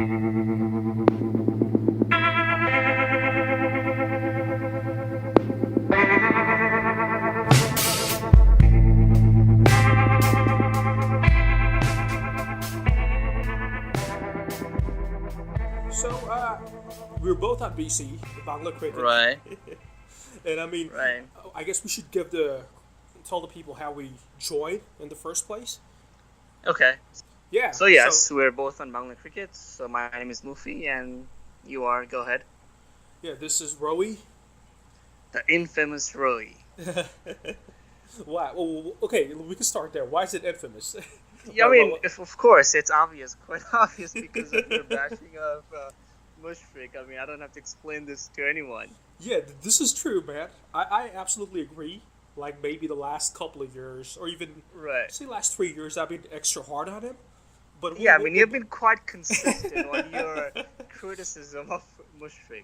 So, we're both at BC, the Bangla Cricket. Right. And I mean, Right. I guess we should tell the people how we joined in the first place. Okay. Yeah. So yes, we're both on Bangla Cricket. So my name is Mufi, and you are. Go ahead. Yeah, this is Roey. The infamous Roey. Why? Well, okay, we can start there. Why is it infamous? Yeah, I mean, of course, it's obvious, quite obvious, because of your bashing of Mushfiqur. I mean, I don't have to explain this to anyone. Yeah, this is true, man. I absolutely agree. Like maybe the last couple of years, or even Right. say last 3 years, I've been extra hard on him. But Yeah, I mean, you've been quite consistent on your criticism of Mushfiqur.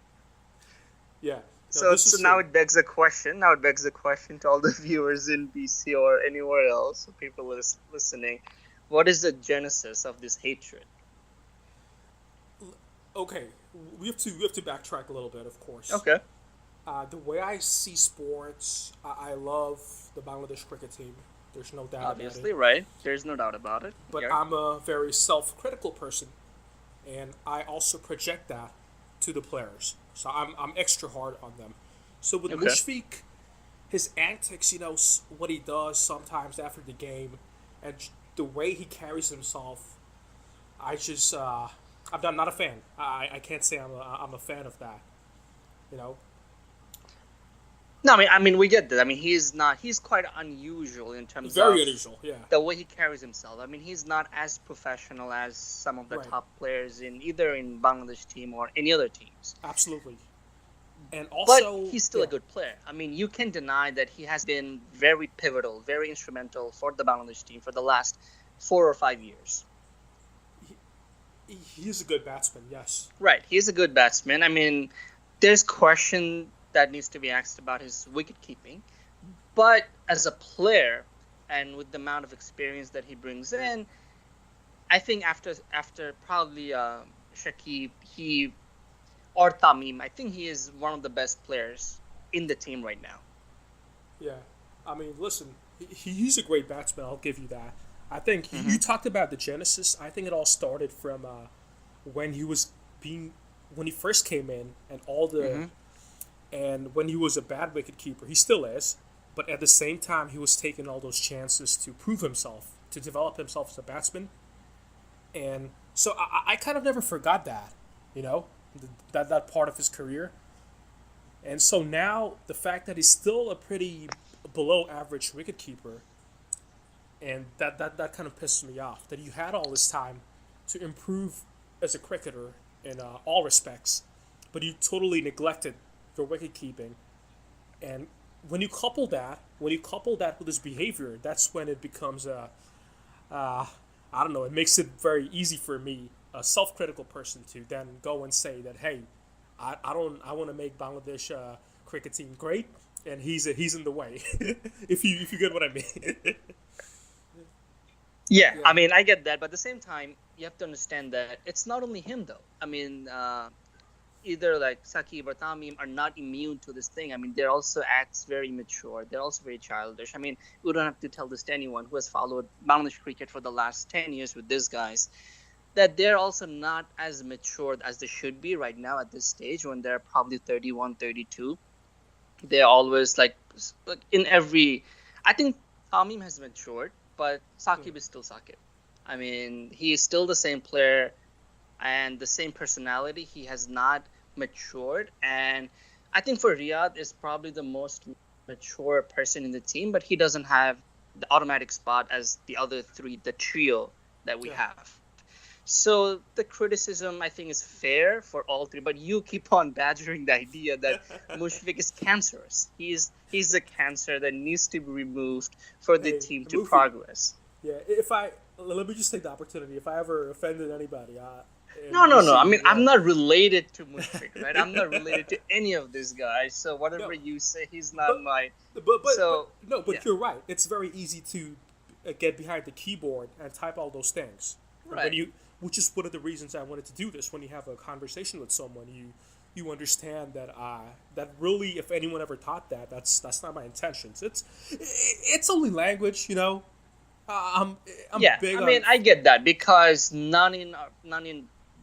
Yeah. So now it begs a question. Now it begs a question to all the viewers in BC or anywhere else, people listening. What is the genesis of this hatred? Okay, we have to backtrack a little bit, of course. Okay. The way I see sports, I love the Bangladesh cricket team. There's no doubt Obviously, about it. right. There's no doubt about it. But Yeah. I'm a very self-critical person, and I also project that to the players. So I'm extra hard on them. So with Okay. Mushfiqur, his antics, what he does sometimes after the game, and the way he carries himself, I just I'm not a fan. I can't say I'm a fan of that. You know. No, I mean, we get that. I mean, he's quite unusual in terms Very of unusual, yeah. the way he carries himself. I mean, he's not as professional as some of the Right. top players in either in Bangladesh team or any other teams. Absolutely. And But also, he's still yeah, a good player. I mean, you can deny that he has been very pivotal, very instrumental for the Bangladesh team for the last 4 or 5 years. He's a good batsman, yes. Right, he's a good batsman. I mean, there's question that needs to be asked about his wicket keeping, but as a player and with the amount of experience that he brings in, I think after probably Shakib, or Tamim, I think he is one of the best players in the team right now. Yeah. I mean, listen, he's a great batsman, I'll give you that. I think you talked about the genesis. I think it all started from when he first came in and and when he was a bad wicket keeper. He still is, but at the same time he was taking all those chances to prove himself, to develop himself as a batsman. And so I kind of never forgot that, that part of his career. And so now the fact that he's still a pretty below average wicket keeper, and that kind of pisses me off, that you had all this time to improve as a cricketer in all respects, but you totally neglected your wicket keeping. And when you couple that with his behavior, that's when it becomes I don't know, it makes it very easy for me, a self-critical person, to then go and say that, hey, I want to make Bangladesh cricket team great, and he's in the way. if you get what I mean. Yeah, I mean, I get that, but at the same time, you have to understand that it's not only him, though. I mean, either like Saqib or Tamim are not immune to this thing. I mean, they're also acts very mature. They're also very childish. I mean, we don't have to tell this to anyone who has followed Bangladesh cricket for the last 10 years with these guys, that they're also not as matured as they should be right now at this stage when they're probably 31, 32. They're always like in every... I think Tamim has matured, but Saqib is still Saqib. I mean, he is still the same player and the same personality. He has not matured. And I think for Riyadh is probably the most mature person in the team, but he doesn't have the automatic spot as the other three, the trio that we have. So the criticism, I think, is fair for all three, but you keep on badgering the idea that Mushfiqur is cancerous. He's a cancer that needs to be removed for the team to progress. Yeah, let me just take the opportunity. If I ever offended anybody, No. I mean, I'm not related to Mushfiqur, right? I'm not related to any of these guys. So whatever you say, he's not my. But you're right. It's very easy to get behind the keyboard and type all those things. Right. which is one of the reasons I wanted to do this. When you have a conversation with someone, you understand that that really, if anyone ever taught that, that's not my intentions. It's only language, you know. I'm big I on, mean, I get that because none in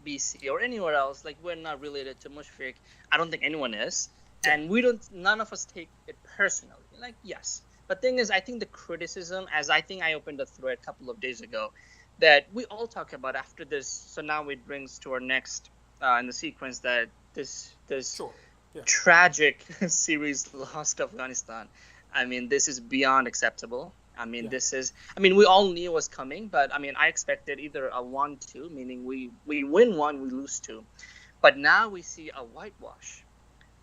BC or anywhere else, like we're not related to Mushfiq. I don't think anyone is, and none of us take it personally. Like, yes, but thing is, I think the criticism, as I think I opened a thread a couple of days ago, that we all talk about after this. So now it brings to our next in the sequence that this sure. Yeah. tragic series lost to Afghanistan. I mean, this is beyond acceptable. I mean, we all knew it was coming, but I mean, I expected either a 1-2, meaning we win one, we lose two. But now we see a whitewash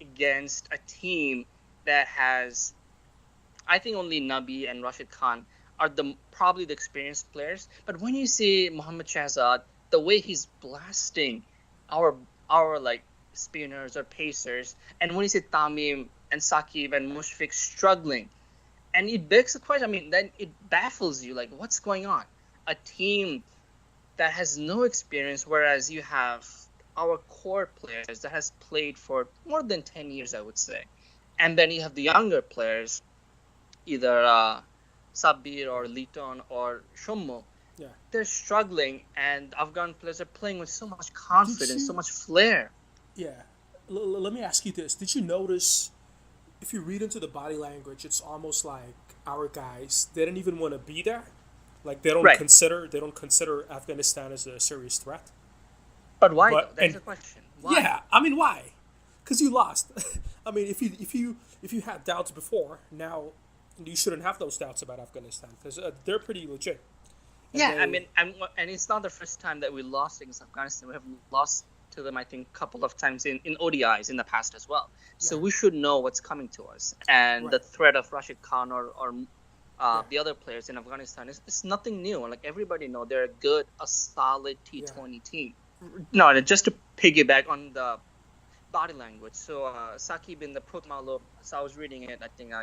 against a team that has, I think only Nabi and Rashid Khan are probably the experienced players. But when you see Mohammad Shahzad, the way he's blasting our like spinners or pacers, and when you see Tamim and Saqib and Mushfiq struggling, and it begs the question, I mean, then it baffles you, like, what's going on? A team that has no experience, whereas you have our core players that has played for more than 10 years, I would say. And then you have the younger players, either Sabir or Liton or Shummo. Yeah. They're struggling, and Afghan players are playing with so much confidence, so much flair. Yeah. Let me ask you this. Did you notice, if you read into the body language, it's almost like our guys, they didn't even want to be there. Like, they don't consider Afghanistan as a serious threat. But why? That's the question. Why? Yeah, I mean, why? Because you lost. I mean, if you had doubts before, now you shouldn't have those doubts about Afghanistan, because they're pretty legit. I mean, and it's not the first time that we lost against Afghanistan. We have lost to them, I think, a couple of times in ODIs in the past as well. So we should know what's coming to us. And the threat of Rashid Khan or the other players in Afghanistan is nothing new. Like, everybody know they're a solid T20 team. No, just to piggyback on the body language. So Saqib in the Protmalo, so I was reading it, I think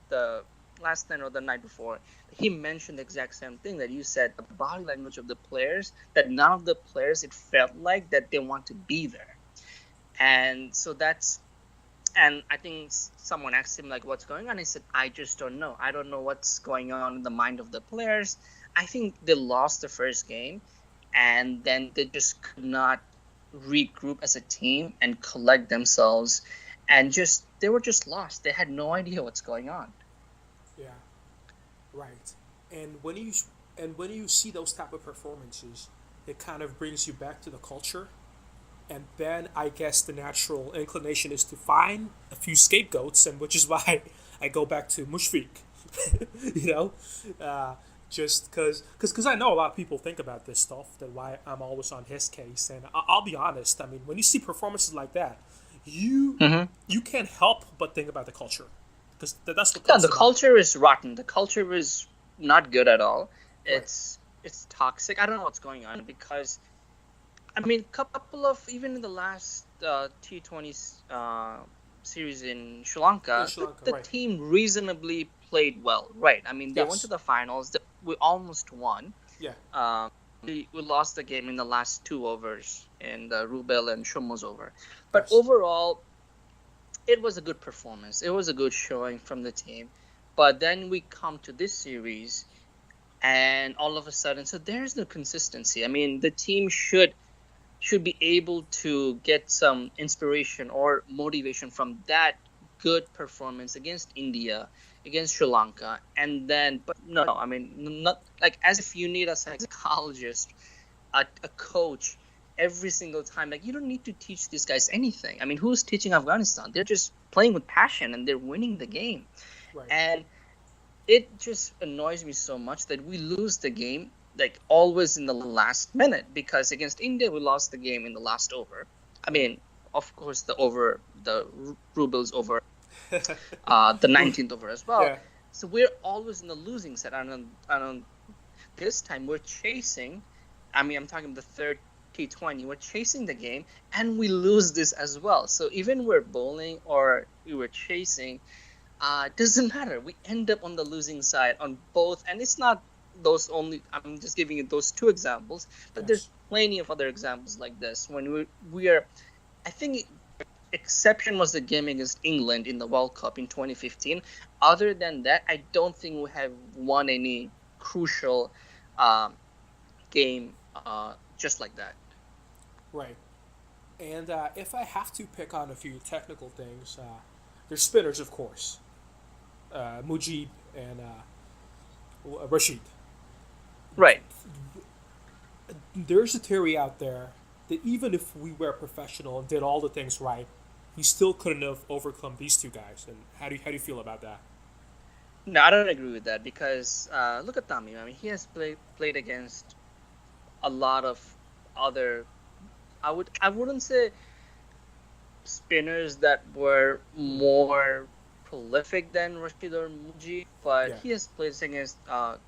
the last night or the night before, he mentioned the exact same thing that you said, the body language of the players, that none of the players, it felt like that they want to be there. And so and I think someone asked him, like, what's going on? He said, I just don't know. I don't know what's going on in the mind of the players. I think they lost the first game, and then they just could not regroup as a team and collect themselves, and they were just lost. They had no idea what's going on. Yeah, right. And when you see those type of performances, it kind of brings you back to the culture. And then I guess the natural inclination is to find a few scapegoats, and which is why I go back to Mushfiq. You know, just because I know a lot of people think about this stuff, that why I'm always on his case. And I'll be honest. I mean, when you see performances like that, you can't help but think about the culture. Because that's what the culture is rotten. The culture is not good at all. Right. It's toxic. I don't know what's going on, because I mean, couple of, even in the last T20 series in Sri Lanka, the team reasonably played well. Right. I mean, they went to the finals. We almost won. Yeah. We lost the game in the last 2 overs, in the Rubel and Shumo's over. But overall, it was a good performance. It was a good showing from the team. But then we come to this series, and all of a sudden, so there's no consistency. I mean, the team should be able to get some inspiration or motivation from that good performance against India, against Sri Lanka, and then, but no, I mean, not like as if you need a psychologist, a coach, every single time. Like, you don't need to teach these guys anything. I mean, who's teaching Afghanistan? They're just playing with passion, and they're winning the game. Right. And it just annoys me so much that we lose the game, like, always in the last minute, because against India, we lost the game in the last over. I mean, of course, the Rubel's over, the 19th over as well. Yeah. So we're always in the losing set. And this time, we're chasing. I mean, I'm talking the third T20. We're chasing the game, and we lose this as well. So even we're bowling or we were chasing, doesn't matter. We end up on the losing side on both, and it's not those only. I'm just giving you those two examples, but there's plenty of other examples like this. When we are, I think exception was the game against England in the World Cup in 2015. Other than that, I don't think we have won any crucial game just like that. Right. And if I have to pick on a few technical things, there's spinners, of course. Mujib and Rashid. Right. There's a theory out there that even if we were professional and did all the things right, he still couldn't have overcome these two guys. And how do you feel about that? No, I don't agree with that because look at Tamim. I mean, he has played against a lot of other. I wouldn't say spinners that were more prolific than Rashid or Muji, but he has played against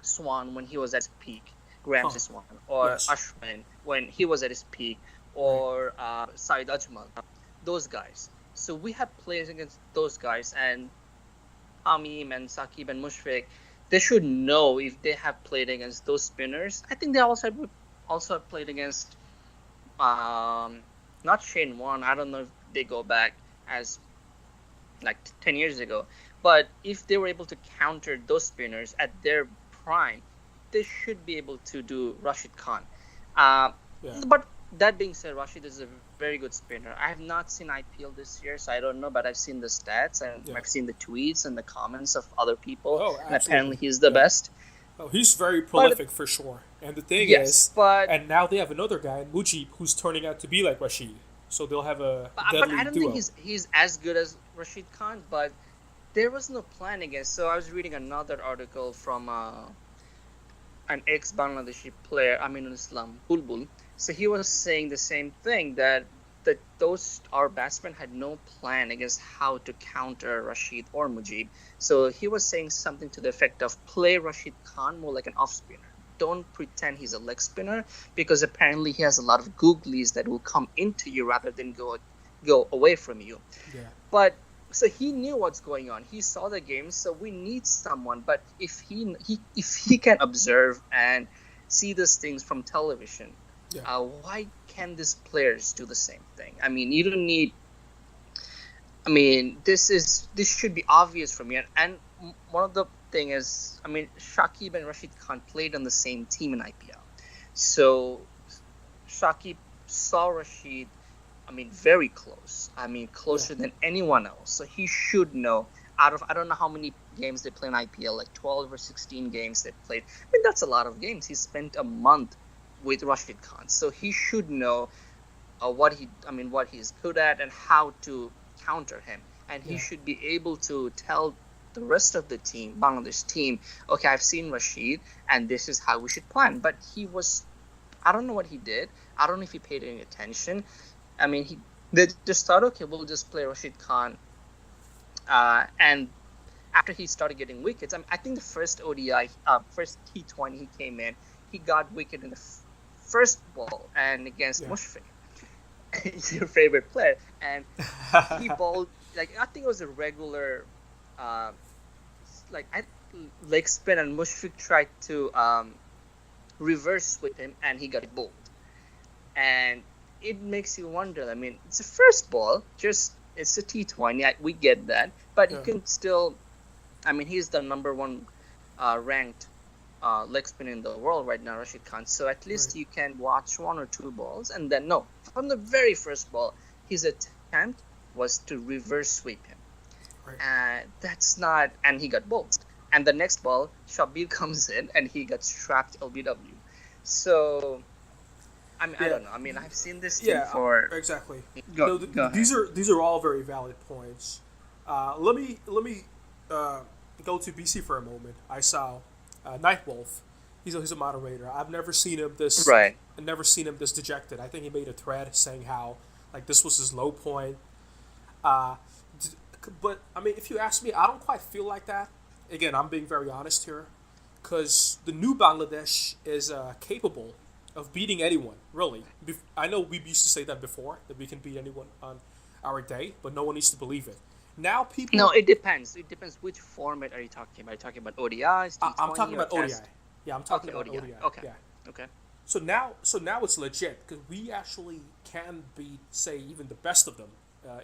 Swan when he was at his peak, Ramsey Swan, or Ashwin when he was at his peak, or Saeed Ajmal, those guys. So we have played against those guys, and Tamim and Saqib and Mushfiq, they should know if they have played against those spinners. I think they also have played against not Shane Warne. I don't know if they go back as like 10 years ago. But if they were able to counter those spinners at their prime, they should be able to do Rashid Khan. But that being said, Rashid is a very good spinner. I have not seen IPL this year, so I don't know, but I've seen the stats and I've seen the tweets and the comments of other people. And apparently he's the best. Oh, he's very prolific for sure. And the thing is, and now they have another guy, Mujib, who's turning out to be like Rashid. So they'll have a deadly But I don't think he's as good as Rashid Khan, but there was no plan against. So I was reading another article from an ex-Bangladeshi player, Aminul Islam Bulbul. So he was saying the same thing, that our batsmen had no plan against how to counter Rashid or Mujib. So he was saying something to the effect of play Rashid Khan more like an off spinner. Don't pretend he's a leg spinner, because apparently he has a lot of googlies that will come into you rather than go away from you. Yeah. But so he knew what's going on. He saw the game. So we need someone. But if he can observe and see these things from television, why can't these players do the same thing? I mean, you don't need. I mean, this should be obvious from you. And one of the thing is, I mean, Shakib and Rashid Khan played on the same team in IPL. So Shakib saw Rashid, I mean, very close. I mean, closer than anyone else. So he should know. Out of, I don't know how many games they play in IPL, like 12 or 16 games they played. I mean, that's a lot of games. He spent a month with Rashid Khan. So he should know what he's good at and how to counter him. And he should be able to tell the rest of the team, Bangladesh team, okay, I've seen Rashid and this is how we should plan. But I don't know what he did. I don't know if he paid any attention. I mean, they just thought, okay, we'll just play Rashid Khan. And after he started getting wickets, I think the first ODI, first T20 he came in, he got wicket in the first ball and against Mushfiqur. He's your favorite player. And he bowled, I think it was a regular leg spin, and Mushfiqur tried to reverse sweep him, and he got bowled. And it makes you wonder. I mean, it's a first ball, it's a T20. We get that, but you can still. I mean, he's the number one ranked leg spinner in the world right now, Rashid Khan. So at least you can watch one or two balls, and then from the very first ball, his attempt was to reverse sweep him. That's not, and he got bowled. And the next ball, Shabir comes in and he got strapped LBW. So, I mean, I don't know. I mean, I've seen this team for exactly. Go these are all very valid points. Let me go to BC for a moment. I saw Nightwolf. He's a moderator. I've never seen him this. Right. I've never seen him this dejected. I think he made a thread saying how this was his low point. But, I mean, if you ask me, I don't quite feel like that. Again, I'm being very honest here. Because the new Bangladesh is capable of beating anyone, really. I know we used to say that before, that we can beat anyone on our day, but no one needs to believe it. Now people... No, it depends. It depends which format are you talking about. Are you talking about ODIs, T20, I'm talking about ODI. Yeah, I'm talking Okay, about ODI. ODI. Okay. Yeah. Okay. So now it's legit because we actually can beat, say, even the best of them,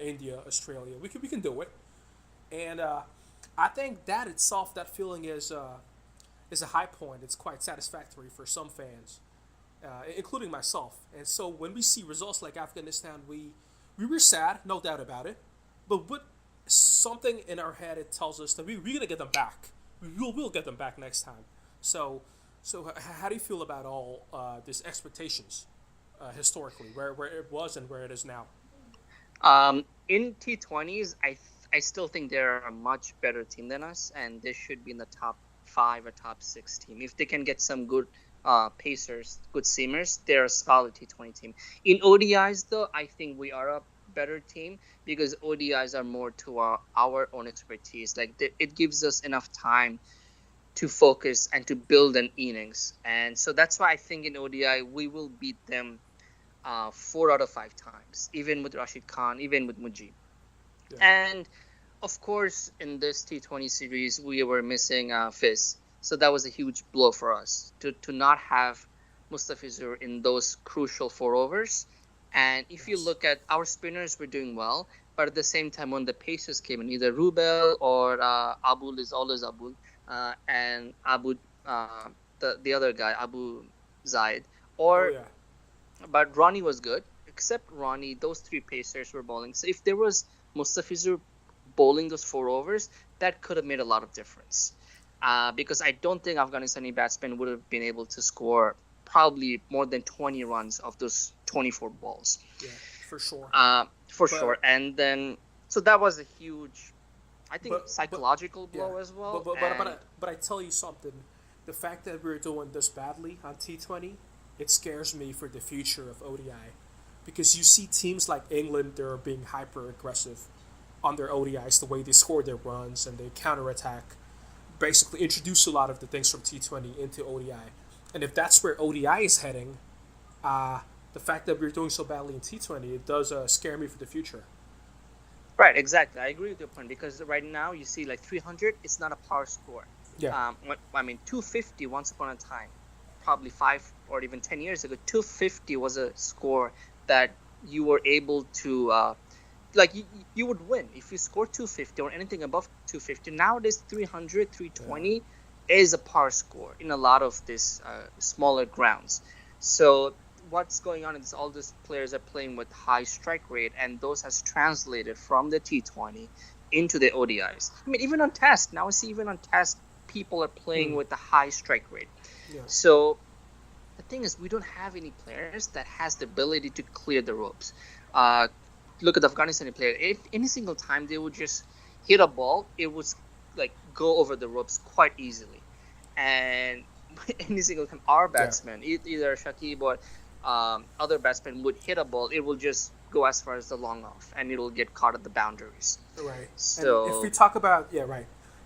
India, Australia. We can do it, and I think that itself, that feeling is a high point. It's quite satisfactory for some fans, including myself. And so when we see results like Afghanistan, we were sad, no doubt about it, but something in our head, it tells us that we're gonna get them back. We'll get them back next time. So how do you feel about all these expectations historically, where it was and where it is now? In T20s, I still think they're a much better team than us, and they should be in the top 5 or top 6 team. If they can get some good pacers, good seamers, they're a solid T20 team. In ODIs, though, I think we are a better team because ODIs are more to our own expertise. Like it gives us enough time to focus and to build an innings, and so that's why I think in ODI we will beat them 4 out of 5 times, even with Rashid Khan, even with Mujib. Yeah. And of course, in this T20 series, we were missing Fizz. So that was a huge blow for us to not have Mustafizur in those crucial 4 overs. And if you Yes. look at our spinners, were doing well. But at the same time, when the pacers came in, either Rubel or Abul is always Abul, and Abu, the other guy, Abu Zaid, Oh or yeah. but Ronnie was good. Except Ronnie, those 3 pacers were bowling. So if there was Mustafizur bowling those 4 overs, that could have made a lot of difference. Because I don't think Afghanistani batsmen would have been able to score probably more than 20 runs of those 24 balls. Yeah. For sure. For But sure. And then, so that was a huge, I think, but psychological yeah. blow as well. But I tell you something. The fact that we're doing this badly on T20, it scares me for the future of ODI, because you see teams like England, they're being hyper aggressive on their ODIs, the way they score their runs and they counterattack, basically introduce a lot of the things from T20 into ODI. And if that's where ODI is heading, the fact that we're doing so badly in T20, it does scare me for the future. Right, exactly. I agree with your point because right now you see like 300, it's not a power score. Yeah. 250 once upon a time, probably 5 or even 10 years ago, 250 was a score that you were able to, you would win if you score 250 or anything above 250. Nowadays, 300, 320 is a par score in a lot of these smaller grounds. So what's going on is all these players are playing with high strike rate, and those has translated from the T20 into the ODIs. I mean, even on test, now I see even on test, people are playing with a high strike rate. Yeah. So the thing is, we don't have any players that has the ability to clear the ropes. Look at the Afghanistani player. If any single time they would just hit a ball, it would like go over the ropes quite easily. And any single time our batsman, either Shakib or other batsmen would hit a ball, it will just go as far as the long off, and it will get caught at the boundaries. Right. So And if we talk about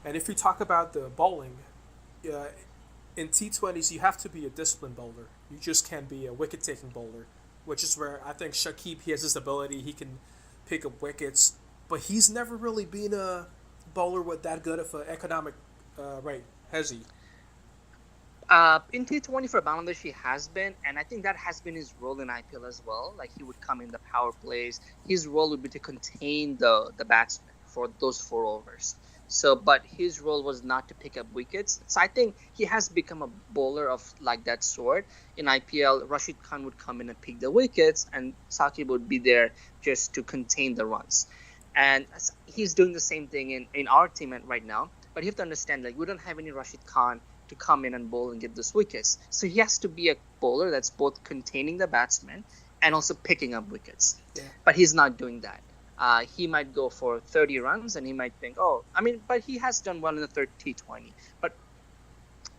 and if we talk about the bowling, in T20s you have to be a disciplined bowler. You just can't be a wicket taking bowler, which is where I think Shakib, he has this ability. He can pick up wickets, but he's never really been a bowler with that good of an economic rate, has he? In T20 for Bangladesh, he has been, and I think that has been his role in IPL as well. Like he would come in the power plays. His role would be to contain the batsman for those 4 overs. So, but his role was not to pick up wickets. So I think he has become a bowler of like that sort. In IPL, Rashid Khan would come in and pick the wickets, and Saqib would be there just to contain the runs. And he's doing the same thing in our team right now. But you have to understand, like we don't have any Rashid Khan to come in and bowl and get those wickets. So he has to be a bowler that's both containing the batsman and also picking up wickets. Yeah. But he's not doing that. He might go for 30 runs and he might think, but he has done well in the third T20. But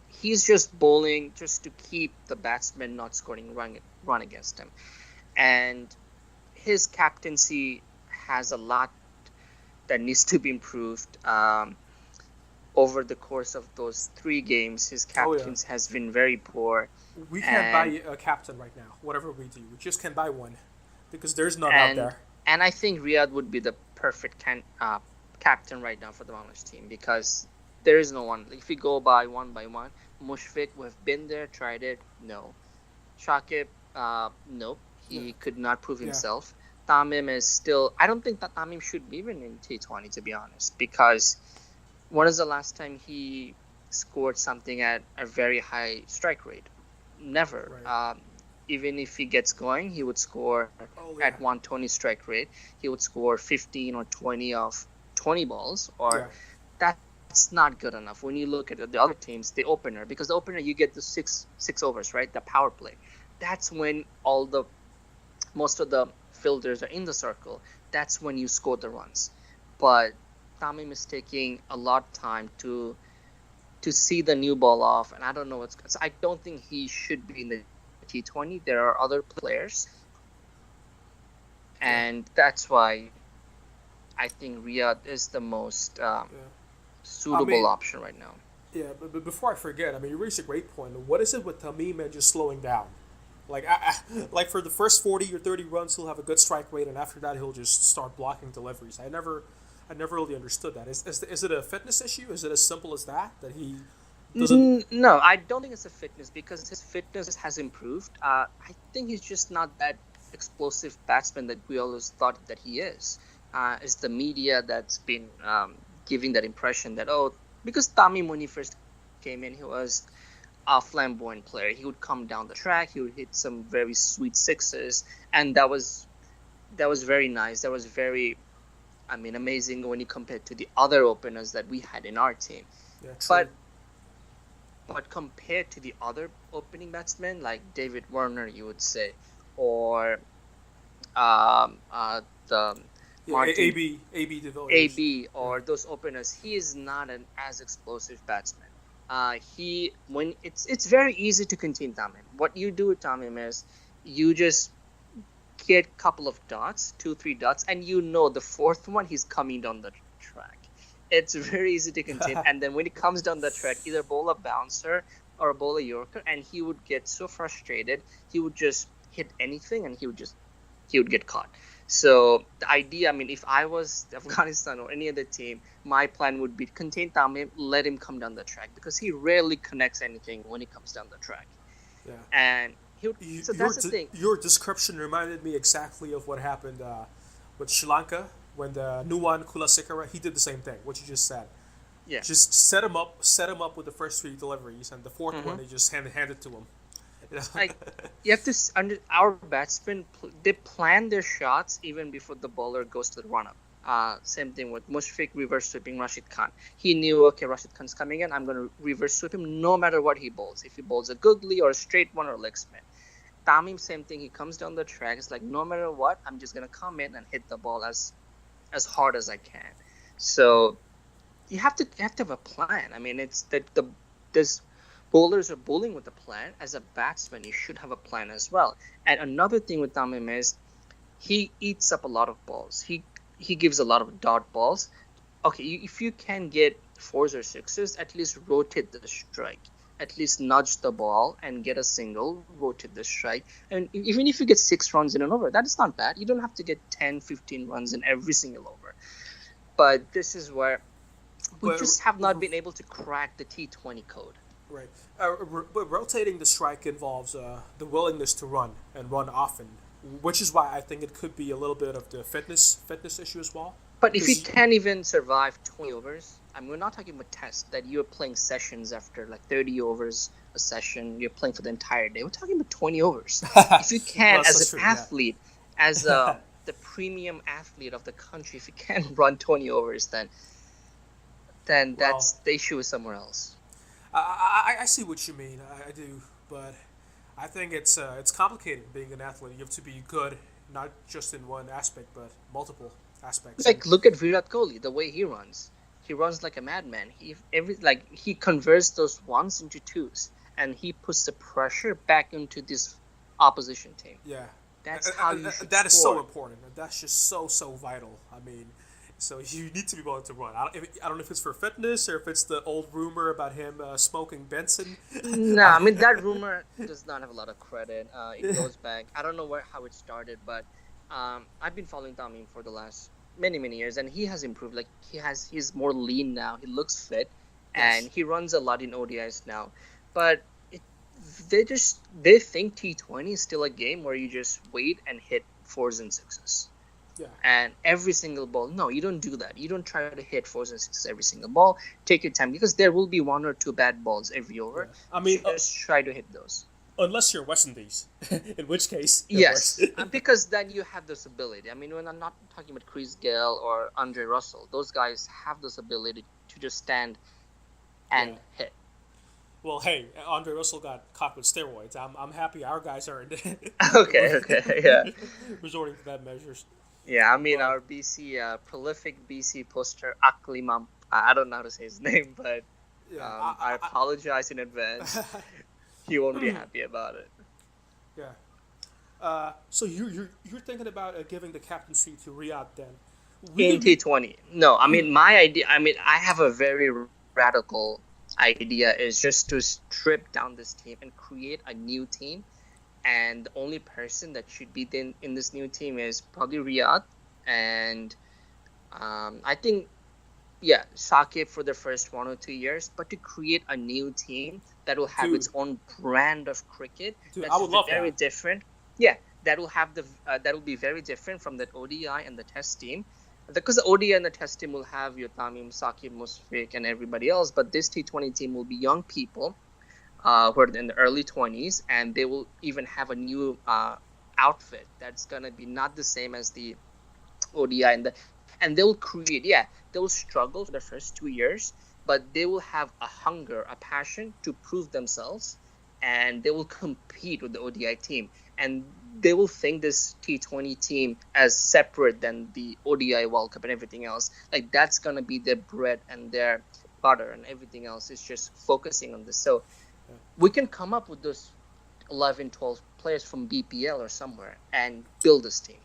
he's just bowling just to keep the batsman not scoring run against him. And his captaincy has a lot that needs to be improved. Over the course of those 3 games, his captains has been very poor. We can't buy a captain right now. Whatever we do, we just can't buy one because there's none out there. And I think Riyadh would be the perfect captain right now for the Bangladesh team because There is no one. Like, if we go by one, Mushfiq, we've been there, tried it. No. Shakib, nope. He could not prove himself. Tamim is still. I don't think that Tamim should be even in T20, to be honest, because when was the last time he scored something at a very high strike rate? Never. Right. Even if he gets going, he would score at 120 strike rate. He would score 15 or 20 of 20 balls, or that's not good enough. When you look at the other teams, the opener, because the opener, you get the six overs, right? The power play. That's when most of the fielders are in the circle. That's when you score the runs. But Tamim is taking a lot of time to see the new ball off, and I don't know what's. So I don't think he should be in the T20. There are other players, and that's why I think Riyadh is the most suitable option right now. Yeah, but before I forget, I mean, you raised a great point. What is it with Tamim and just slowing down? Like, like for the first 40 or 30 runs, he'll have a good strike rate, and after that, he'll just start blocking deliveries. I never really understood that. Is it a fitness issue? Is it as simple as that he doesn't? No, I don't think it's a fitness, because his fitness has improved. I think he's just not that explosive batsman that we always thought that he is. It's the media that's been giving that impression that, because Tamim, when he first came in, he was a flamboyant player. He would come down the track, he would hit some very sweet sixes, and that was very nice. That was very, amazing when you compare to the other openers that we had in our team. Yeah, true. But compared to the other opening batsmen like David Warner, you would say, or the Martin, AB de Villiers. AB, or those openers, he is not an as explosive batsman. It's very easy to contain Tamim. What you do with Tamim is you just get a couple of dots, 2-3 dots, and the fourth one, he's coming down the track. It's very easy to contain. And then when he comes down the track, either bowl a bouncer or bowl a Yorker, and he would get so frustrated, he would just hit anything, and he would get caught. So the idea, if I was Afghanistan or any other team, my plan would be to contain Tamim, let him come down the track, because he rarely connects anything when he comes down the track. Yeah. And that's the thing. Your description reminded me exactly of what happened with Sri Lanka when the Nuwan Kulasekara, he did the same thing, what you just said. Yeah. Just set him up with the first 3 deliveries, and the fourth one, he just handed to him. You have to our batsmen, they plan their shots even before the bowler goes to the run-up. Same thing with Mushfiq reverse sweeping Rashid Khan. He knew, okay, Rashid Khan's coming in, I'm going to reverse sweep him no matter what he bowls. If he bowls a googly or a straight one or a leg spin. Tamim, same thing. He comes down the track. It's like, no matter what, I'm just going to come in and hit the ball as hard as I can. So you have to have a plan. It's that this bowlers are bowling with a plan. As a batsman, you should have a plan as well. And another thing with Tamim is he eats up a lot of balls. He gives a lot of dot balls. Okay, if you can get 4s or 6s, at least rotate the strike. At least nudge the ball and get a single, rotate the strike. And even if you get 6 runs in an over, that is not bad. You don't have to get 10, 15 runs in every single over. But this is where we just have not been able to crack the T20 code. Right. But rotating the strike involves the willingness to run and run often, which is why I think it could be a little bit of the fitness issue as well. But if you can't even survive 20 overs, we're not talking about tests, that you're playing sessions after like 30 overs a session, you're playing for the entire day. We're talking about 20 overs. If you can, as an athlete, as the premium athlete of the country, if you can't run 20 overs, then that's the issue is somewhere else. I see what you mean. I do, but I think it's complicated being an athlete. You have to be good, not just in one aspect, but multiple aspects. Like, look at Virat Kohli, the way he runs. He runs like a madman. He converts those 1s into 2s, and he puts the pressure back into this opposition team. Yeah, that's how you should that is score. so important. That's just so vital. So you need to be willing to run. I don't know if it's for fitness or if it's the old rumor about him smoking Benson. No, that rumor does not have a lot of credit. It goes back. I don't know how it started, but I've been following Tamim for the last many years, and he has improved. Like, he's more lean now. He looks fit. and Yes. he runs a lot in ODIs now. But they think T20 is still a game where you just wait and hit fours and sixes. Yeah. And every single ball, no, you don't do that. You don't try to hit fours and sixes every single ball. Take your time, because there will be one or two bad balls every over. Yeah. I mean, Just try to hit those. unless you're West Indies, in which case it Yes, works. because then you have this ability. I mean, when I'm not talking about Chris Gale or Andre Russell, those guys have this ability to just stand and hit. Well, hey, Andre Russell got caught with steroids. I'm happy our guys aren't Okay, yeah. resorting to that measures. Yeah, I mean, But our prolific BC poster, Aklimam, I don't know how to say his name, but yeah, I apologize in advance. He won't be happy about it. yeah. So you're thinking about giving the captaincy to Riyadh then? In T20. No, I mean, my idea, I have a very radical idea, is just to strip down this team and create a new team. And the only person that should be in this new team is probably Riyadh. And I think, yeah, Saqib for the first 1 or 2 years, but to create a new team that will have its own brand of cricket. Dude, that's I would love very that. different. Yeah, that will be very different from that ODI and the Test team. Because the ODI and the Test team will have your Tamim, Saqib, Mushfiq, and everybody else, but this T20 team will be young people who are in the early 20s, and they will even have a new outfit that's gonna be not the same as the ODI, and they'll create. Yeah, they'll struggle for the first 2 years, but they will have a hunger, a passion to prove themselves, and they will compete with the ODI team, and they will think this T20 team as separate than the ODI World Cup and everything else. Like, that's gonna be their bread and their butter, and everything else is just focusing on this. So we can come up with those 11, 12 players from BPL or somewhere and build this team.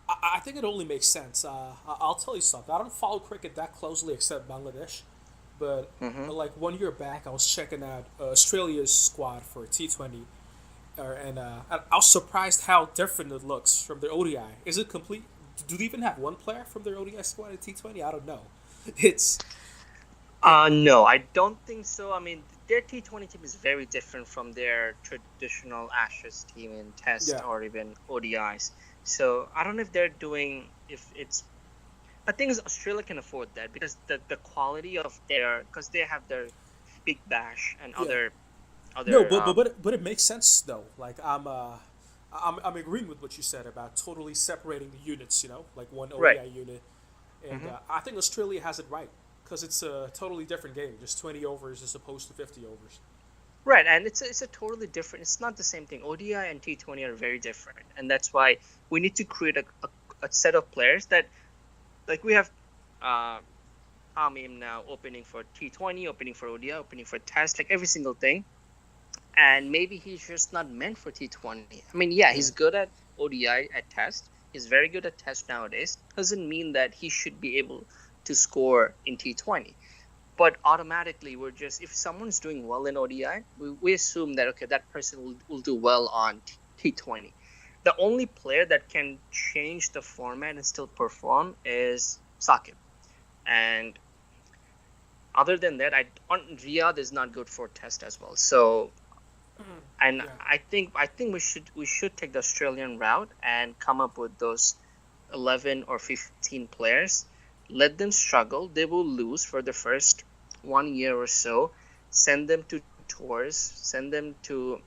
I think it only makes sense. I'll tell you something. I don't follow cricket that closely except Bangladesh, but like 1 year back, I was checking out Australia's squad for T20, and I was surprised how different it looks from their ODI. Is it complete? Do they even have one player from their ODI squad at T20? I don't know. It's No, I don't think so. I mean, their T20 team is very different from their traditional Ashes team in Test or even ODIs. So I don't know if they're doing, if it's, but thing is, Australia can afford that because the quality of because they have their Big Bash and other. No, but it makes sense though. Like I'm agreeing with what you said about totally separating the units. You know, like one ODI unit, and I think Australia has it right because it's a totally different game, just 20 overs as opposed to 50 overs. Right, and it's a totally different. It's not the same thing. ODI and T20 are very different, and that's why we need to create a set of players that, like we have, Amim now opening for T20, opening for ODI, opening for Test, like every single thing. And maybe he's just not meant for T20. I mean, yeah, he's good at ODI at Test. He's very good at Test nowadays. Doesn't mean that he should be able to score in T20. But automatically, if someone's doing well in ODI, we assume that, okay, that person will do well on T20. The only player that can change the format and still perform is Saqib. And other than that, Riyadh is not good for Test as well. So, I think we should take the Australian route and come up with those 11 or 15 players. Let them struggle. They will lose for the first 1 year or so. Send them to tours. Send them to...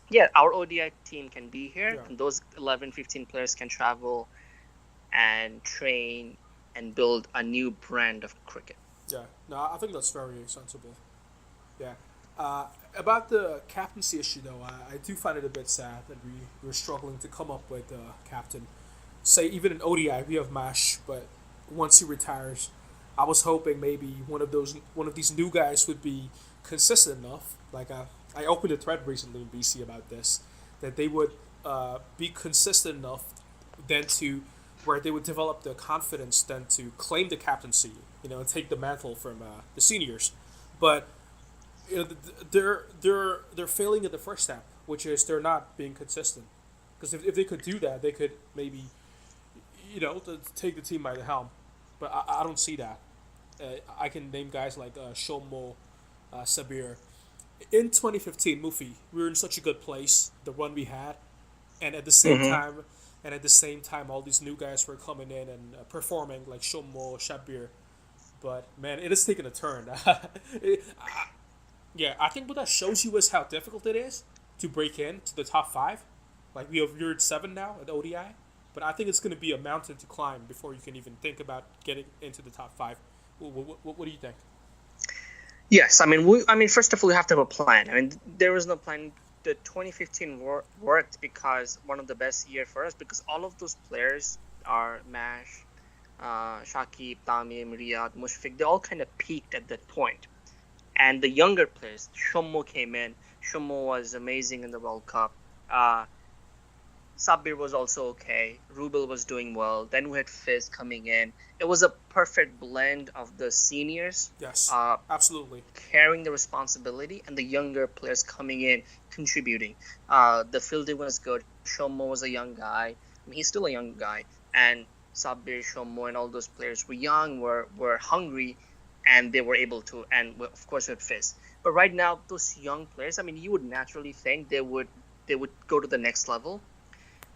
Yeah, our ODI team can be here. Yeah. And those 11, 15 players can travel and train and build a new brand of cricket. Yeah, no, I think that's very sensible. Yeah. About the captaincy issue, though, I do find it a bit sad that we're struggling to come up with a captain. Say, even in ODI, we have Mash, but once he retires, I was hoping maybe one of these new guys would be consistent enough. Like I opened a thread recently in BC about this, that they would be consistent enough then to where they would develop the confidence then to claim the captaincy, and take the mantle from the seniors. But they're failing at the first step, which is they're not being consistent. Because if they could do that, they could maybe take the team by the helm. But I don't see that. I can name guys like Shomo, Sabir. In 2015, Mufi, we were in such a good place, the run we had, and at the same Mm-hmm. time, all these new guys were coming in and performing like Shomo, Shabir. But man, it has taken a turn. Yeah, I think what that shows you is how difficult it is to break into the top five. Like you're at 7 now at ODI, but I think it's going to be a mountain to climb before you can even think about getting into the top five. What do you think? Yes, I mean, first of all, we have to have a plan. I mean, there was no plan. The 2015 worked because one of the best year for us because all of those players are Mash, Shakib, Tamim, Riyad, Mushfiq. They all kind of peaked at that point. And the younger players, Shomo came in. Shomo was amazing in the World Cup. Sabir was also okay. Rubel was doing well. Then we had Fizz coming in. It was a perfect blend of the seniors Yes, absolutely. carrying the responsibility and the younger players coming in contributing. The fielding was good. Shomo was a young guy. I mean, he's still a young guy. And Sabir, Shomo, and all those players were young, were hungry, and they were able to. And of course, with Fizz. But right now, those young players, I mean, you would naturally think they would go to the next level,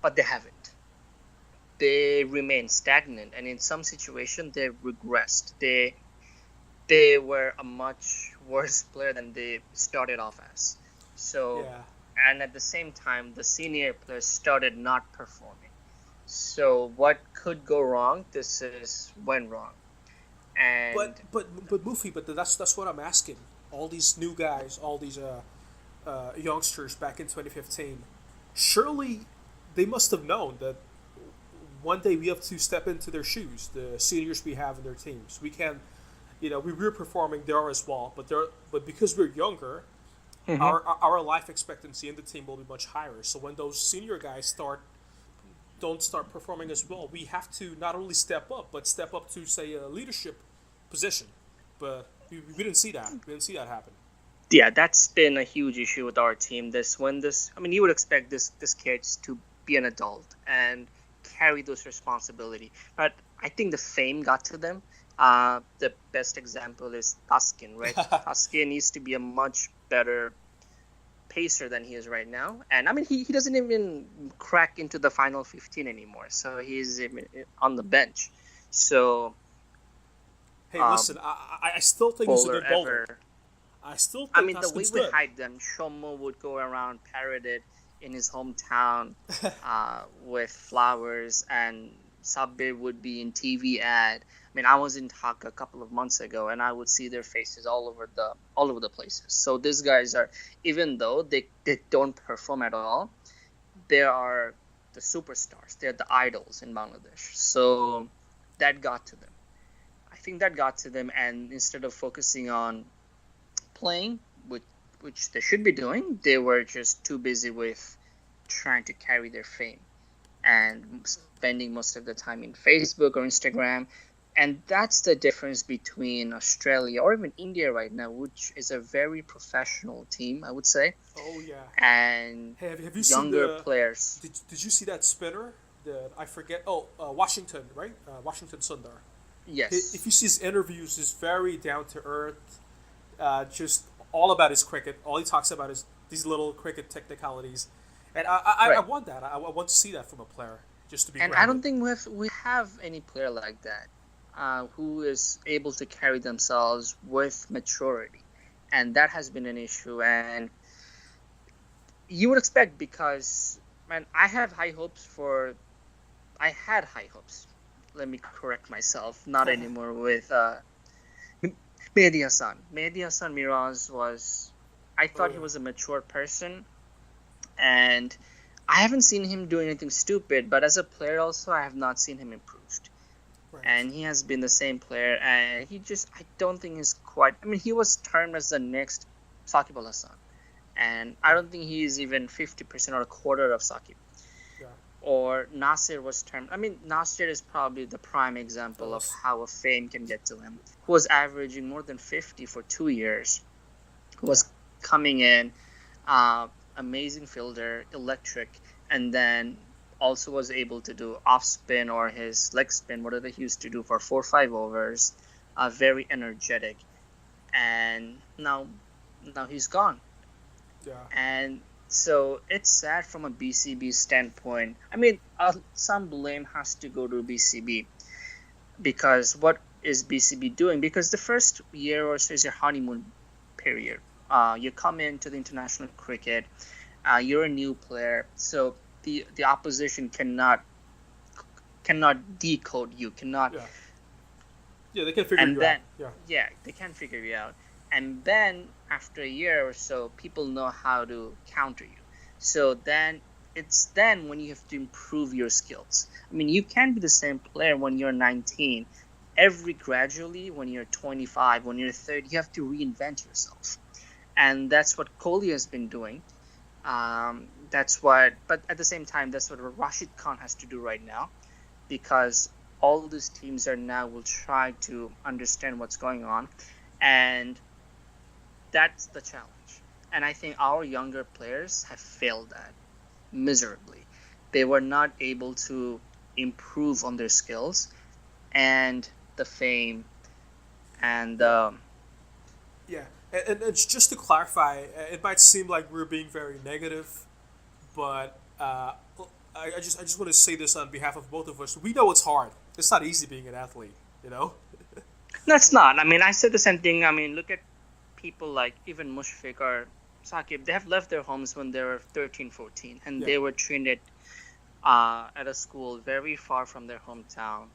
but they haven't. They remain stagnant, and in some situations, they regressed. They were a much worse player than they started off as. So, Yeah. and at the same time, the senior players started not performing. So, what could go wrong? This is went wrong, and But Mufi, but that's what I'm asking. All these new guys, all these youngsters back in 2015, surely they must have known that one day we have to step into their shoes. The seniors we have in their teams, we can, we were performing there as well, but because we're younger, our life expectancy in the team will be much higher. So when those senior guys don't start performing as well, we have to not only step up, but step up to say a leadership position. But we didn't see that. We didn't see that happen. yeah, that's been a huge issue with our team. I mean, you would expect this kids to be an adult and carry those responsibility, but I think the fame got to them. The best example is Taskin, right? Taskin needs to be a much better pacer than he is right now, and I mean he doesn't even crack into the final 15 anymore, so he's on the bench. So Hey, listen, I still think he's a good bowler. I still think I mean, the way Taskin's we good. hyped them, Shomo would go around parroted in his hometown with flowers, and Sabir would be in TV ad. I mean, I was in Dhaka a couple of months ago, and I would see their faces all over the places. So these guys are, even though they don't perform at all, they are the superstars. They're the idols in Bangladesh. So that got to them. I think that got to them, and instead of focusing on playing, which they should be doing, they were just too busy with trying to carry their fame and spending most of the time in Facebook or Instagram. And that's the difference between Australia or even India right now, which is a very professional team, I would say. Oh yeah. And Hey, have you younger seen players. Did you see that spinner? I forget. Oh, Washington, right? Washington Sundar. Yes. If you see his interviews, he's very down to earth. Just all about his cricket. All he talks about is these little cricket technicalities, and I Right. want that. I want to see that from a player, just to be. And grounded. I don't think we have any player like that who is able to carry themselves with maturity, and that has been an issue. And you would expect, because man, I had high hopes. Let me correct myself. Not anymore with Mehdi Hassan. Mehdi Hassan Miraz was. I thought he was a mature person, and I haven't seen him do anything stupid, but as a player also, I have not seen him improved. Right. And he has been the same player, and I don't think he's quite, I mean, he was termed as the next Saqib Al Hassan, and I don't think he's even 50% or a quarter of Saqib. Yeah. Or Nasir was termed, I mean, Nasir is probably the prime example of how a fame can get to him, who was averaging more than 50 for 2 years, who was coming in, amazing fielder, electric, and then also was able to do off spin or his leg spin, whatever he used to do for 4 or 5 overs, very energetic, and now he's gone. Yeah. And so it's sad from a BCB standpoint. I mean, some blame has to go to BCB, because what is BCB doing? Because the first year or so is your honeymoon period. You come into the international cricket, you're a new player, so the opposition cannot decode you, cannot. Yeah. Yeah, they can figure you out. Yeah, they can figure you out. And then after a year or so, people know how to counter you. So then it's then when you have to improve your skills. I mean, you can't be the same player when you're 19. Gradually, when you're 25, when you're 30, you have to reinvent yourself. And that's what Kohli has been doing. But at the same time, that's what Rashid Khan has to do right now, because all these teams will try to understand what's going on, and that's the challenge. And I think our younger players have failed that miserably. They were not able to improve on their skills and the fame and yeah. And it's just to clarify, it might seem like we're being very negative, but I just want to say this on behalf of both of us. We know it's hard. It's not easy being an athlete, you know? No, it's not. I mean, I said the same thing. I mean, look at people like even Mushfiqur or Saqib. They have left their homes when they were 13, 14, and they were trained at a school very far from their hometown.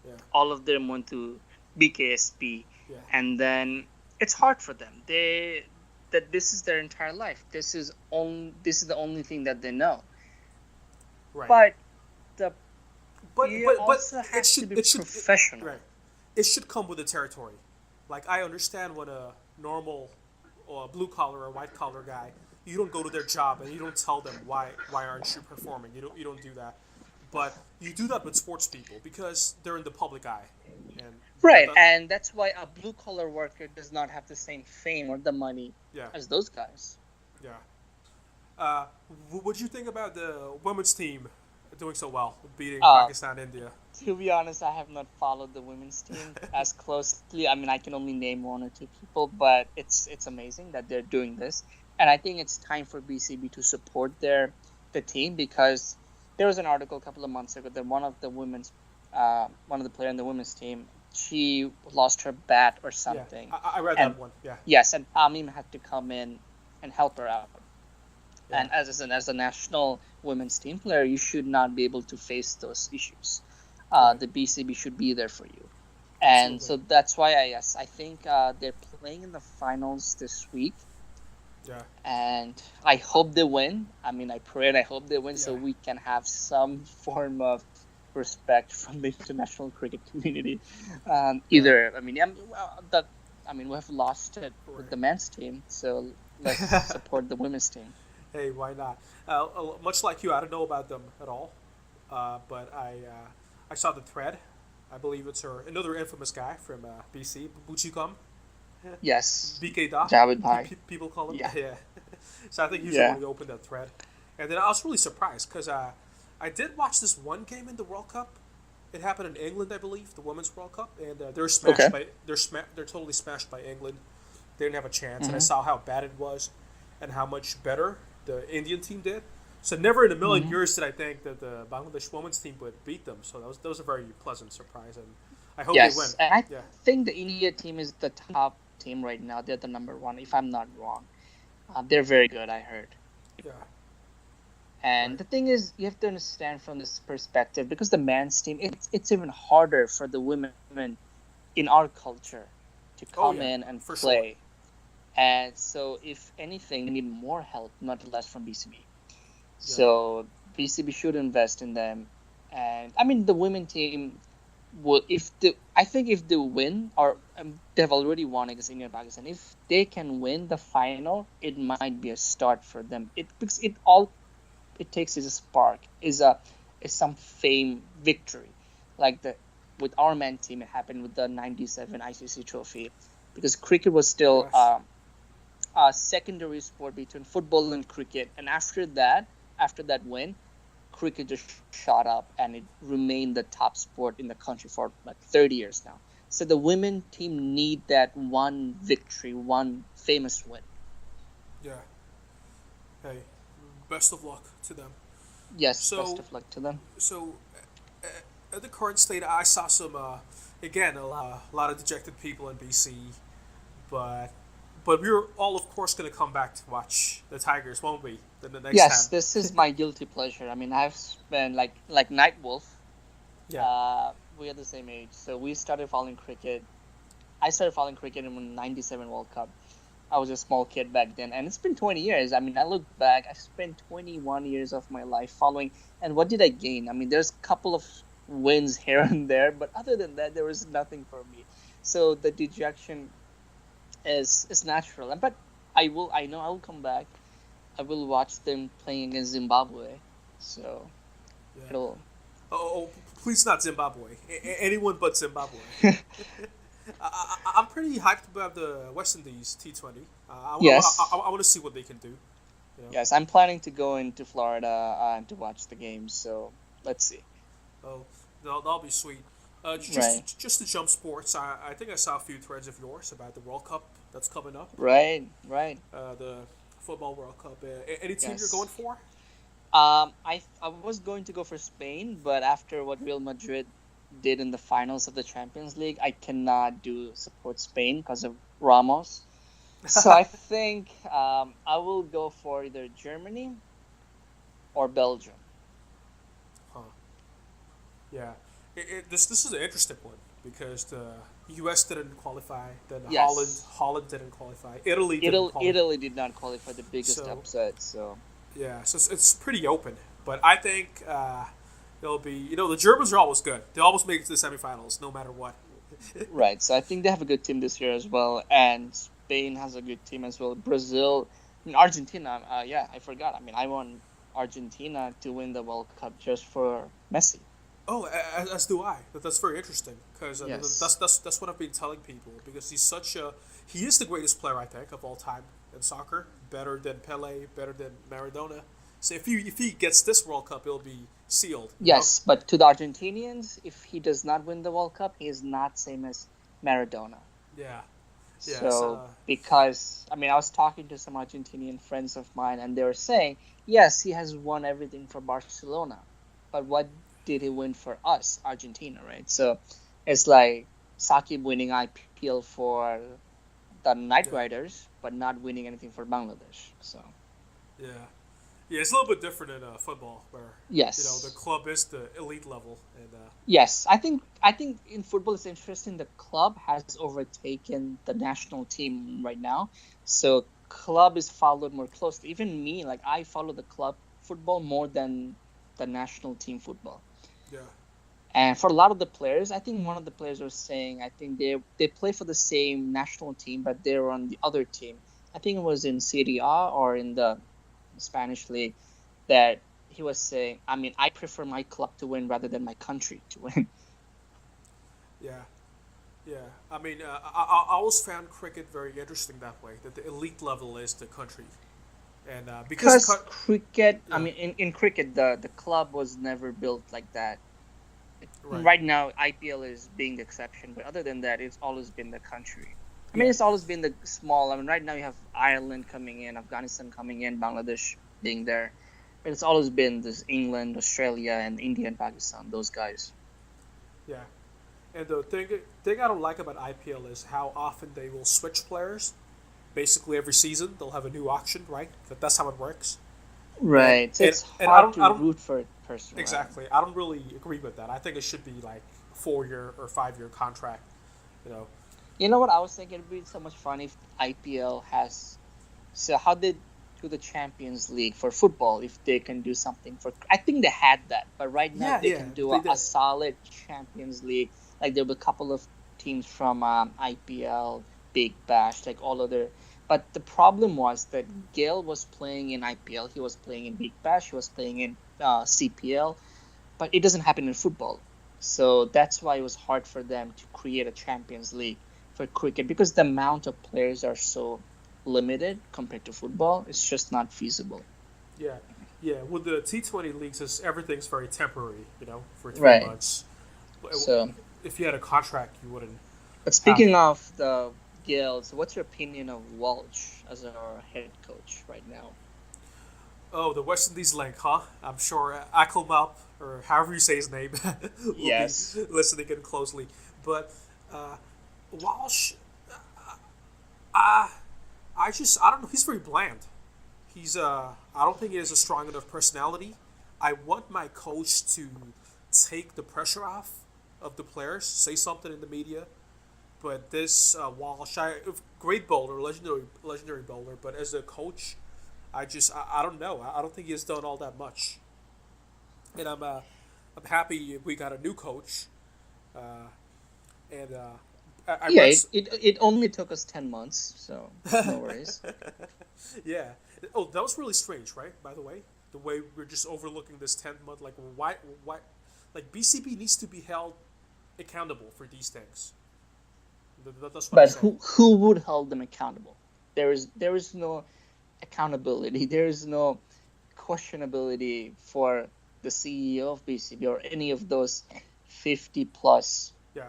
Yeah. All of them went to BKSP, and then it's hard for them. That this is their entire life. This is the only thing that they know. Right. But you also have to be professional. Right. It should come with the territory. Like, I understand when a normal or blue collar or white collar guy, you don't go to their job and you don't tell them why aren't you performing. You don't do that. But you do that with sports people because they're in the public eye. And that's why a blue collar worker does not have the same fame or the money as those guys. Yeah. What do you think about the women's team doing so well, beating Pakistan, India? To be honest, I have not followed the women's team as closely. I mean, I can only name one or two people, but it's amazing that they're doing this. And I think it's time for BCB to support the team, because there was an article a couple of months ago that one of the players in the women's team, she lost her bat or something. Yeah, I read that one. Yeah. Yes, and Tamim had to come in and help her out. Yeah. And as a national women's team player, you should not be able to face those issues. The BCB should be there for you. And so that's why I think they're playing in the finals this week. Yeah. And I hope they win. I mean, I pray and I hope they win so we can have some form of respect from the international cricket community. We have lost it with the men's team, so let's support the women's team. Hey, why not? Much like you, I don't know about them at all, but I saw the thread. I believe it's another infamous guy from BC, Buchikam. Yes. BK Da. Javed Bhai. People call him. Yeah. So I think he's the one who opened that thread. And then I was really surprised because I did watch this one game in the World Cup. It happened in England, I believe, the Women's World Cup, and they're smashed they're totally smashed by England. They didn't have a chance, and I saw how bad it was, and how much better the Indian team did. So never in a million years did I think that the Bangladesh women's team would beat them. So that was a very pleasant surprise, and I hope they win. And I think the India team is the top team right now. They're the number one, if I'm not wrong. They're very good, I heard. Yeah. And the thing is, you have to understand from this perspective, because the men's team, it's even harder for the women in our culture to come in and play. Sure. And so, if anything, they need more help, not less, from BCB. Yeah. So BCB should invest in them. And I mean, the women team will, if they win, or they've already won against India and Pakistan, if they can win the final, it might be a start for them. Because it takes is a spark, is some fame victory, like with our men team. It happened with the '97 ICC trophy, because cricket was still a secondary sport between football and cricket, and after that win, cricket just shot up and it remained the top sport in the country for like 30 years now. So the women team need that one victory, one famous win. Yeah. Hey, best of luck to them. Yes, best So, of luck to them. so at the current state, I saw some again a lot of dejected people in BC, but we're all of course going to come back to watch the Tigers, won't we? Then the next Yes, time. this is my guilty pleasure. I mean, I've spent like Night Wolf. Yeah. We are the same age, so we started following cricket. I started following cricket in the '97 World Cup. I was a small kid back then, and it's been 20 years. I mean, I look back, I spent 21 years of my life following, and what did I gain? I mean, there's a couple of wins here and there, but other than that, there was nothing for me. So the dejection is natural, but I know I will come back. I will watch them playing against Zimbabwe, so Yeah. it'll. Please not Zimbabwe. Anyone but Zimbabwe. I'm pretty hyped about the West Indies T20. Yes. I want to see what they can do. You know? Yes, I'm planning to go into Florida to watch the games, so let's see. Oh, that'll be sweet. Right. Just to jump sports, I think I saw a few threads of yours about the World Cup that's coming up. Right. The football World Cup. Any team Yes. you're going for? I was going to go for Spain, but after what Real Madrid did in the finals of the Champions League, I cannot support Spain because of Ramos. So I think I will go for either Germany or Belgium. Huh. Yeah. This is an interesting one because the U.S. didn't qualify, then Yes. Holland didn't qualify, Italy didn't qualify. Italy did not qualify, the biggest So upset. So yeah, so it's pretty open. But I think it'll be the Germans are always good. They always make it to the semifinals no matter what. right. So I think they have a good team this year as well, and Spain has a good team as well. Brazil, I mean, Argentina. Yeah, I forgot. I mean, I want Argentina to win the World Cup just for Messi. Oh, as do I. That's very interesting because Yes. that's what I've been telling people because he is the greatest player I think of all time in soccer, better than Pele, better than Maradona. So if he gets this World Cup, it'll be sealed. Yes, but to the Argentinians, if he does not win the World Cup, he is not same as Maradona. Yeah. So, because, I mean, I was talking to some Argentinian friends of mine, and they were saying, yes, he has won everything for Barcelona, but what did he win for us, Argentina, right? So, it's like Saqib winning IPL for the Knight Riders, but not winning anything for Bangladesh. So, Yeah. Yeah, it's a little bit different in football, where yes, the club is the elite level, and yes, I think in football it's interesting. The club has overtaken the national team right now, so club is followed more closely. Even me, like I follow the club football more than the national team football. yeah, And for a lot of the players, I think one of the players was saying, I think they play for the same national team, but they're on the other team. I think it was in Serie A or in the Spanish league that he was saying, I mean, I prefer my club to win rather than my country to win. yeah. I mean, I always found cricket very interesting that way. That the elite level is the country, and Because because cricket, yeah, I mean, in cricket, the club was never built like that. right, Right now, IPL is being the exception, but other than that, it's always been the country. I mean, yeah, it's always been the small. I mean, right now you have Ireland coming in, Afghanistan coming in, Bangladesh being there. But it's always been this England, Australia, and India and Pakistan, those guys. yeah. And the thing I don't like about IPL is how often they will switch players. Basically, every season they'll have a new auction, right? That's how it works. Right. So And it's and hard to I don't root for a person. Right? exactly. I don't really agree with that. I think it should be like 4-year or 5-year contract. You know. You know what I was thinking? It'd be so much fun if IPL has. So how they do the Champions League for football? If they can do something for, I think they had that, but right now they can do they a did. solid Champions League. Like there'll be a couple of teams from IPL, Big Bash, like all other. But the problem was that Gale was playing in IPL, he was playing in Big Bash, he was playing in CPL, but it doesn't happen in football. So that's why it was hard for them to create a Champions League for cricket because the amount of players are so limited compared to football. It's just not feasible. Yeah, yeah. With the T20 leagues, everything's very temporary. For 3 Right. months. So If you had a contract, you wouldn't. But speaking of the Gales, what's your opinion of Walsh as our head coach right now? Oh, the West Indies link, huh? I'm sure Akelmap, or however you say his name, will be Yes. listening in closely. But uh, Walsh, uh, I don't know. He's very bland. I don't think he has a strong enough personality. I want my coach to take the pressure off of the players, say something in the media. But this Walsh, great bowler, legendary bowler. But as a coach, I don't know. I don't think he has done all that much. And I'm happy we got a new coach. Uh, and I Yeah, read. it only took us 10 months, so no worries. Yeah. Oh, that was really strange, right? By the way, the way we're just overlooking this 10th month, like why, like BCB needs to be held accountable for these things. That's what I But say. who would hold them accountable? There is no accountability. There is no questionability for the CEO of BCB or any of those 50 plus Yeah,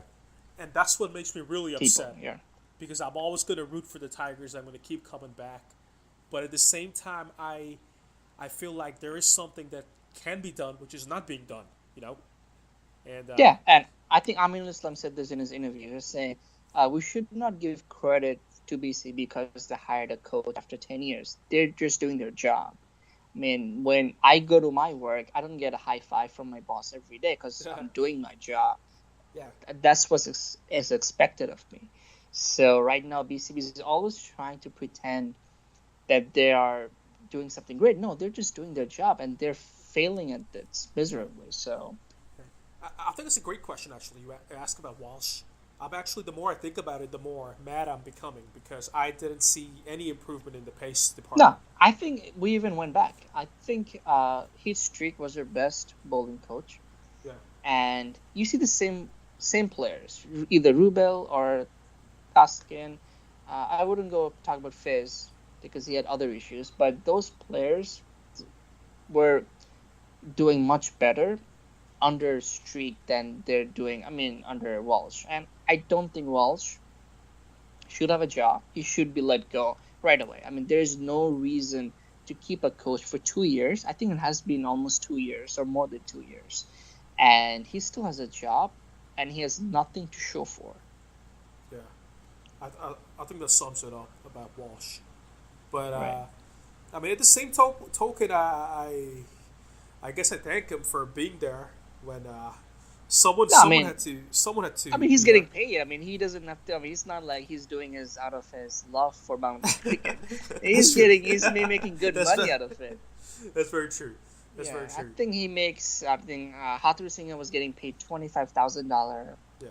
and that's what makes me really people. upset Yeah. because I'm always going to root for the Tigers. I'm going to keep coming back, but at the same time, I feel like there is something that can be done, which is not being done. You know, and Yeah, and I think Aminul Islam said this in his interview. He was saying we should not give credit to BC because they hired a coach after 10 years. They're just doing their job. I mean, when I go to my work, I don't get a high five from my boss every day because I'm doing my job. yeah, That's what is expected of me. So right now, BCB is always trying to pretend that they are doing something great. No, they're just doing their job and they're failing at this yeah. miserably. So I think it's a great question. Actually, you ask about Walsh. I'm actually, the more I think about it, the more mad I'm becoming because I didn't see any improvement in the pace no, department. I think we even went back. I think Heath Streak was their best bowling coach, Yeah, and you see the same players, either Rubel or Taskin. I wouldn't go talk about Fizz because he had other issues, but those players were doing much better under Streak than they're doing. I mean, under Walsh, and I don't think Walsh should have a job. He should be let go right away. I mean, there's no reason to keep a coach for 2 years. I think it has been almost 2 years or more than 2 years. And he still has a job and he has nothing to show for. yeah. I think that sums it up about Walsh. But Right. I mean, at the same token, I guess I thank him for being there when No, I someone had to I mean, he's be there. getting paid. I mean, he doesn't have to. I mean, it's not like he's doing his out of his love for Bangladesh cricket. That's true. He's making good That's money ve- out of it. that's very true. That's Yeah, very I true. think he makes. I think Hattur Singh was getting paid $25,000 Yeah.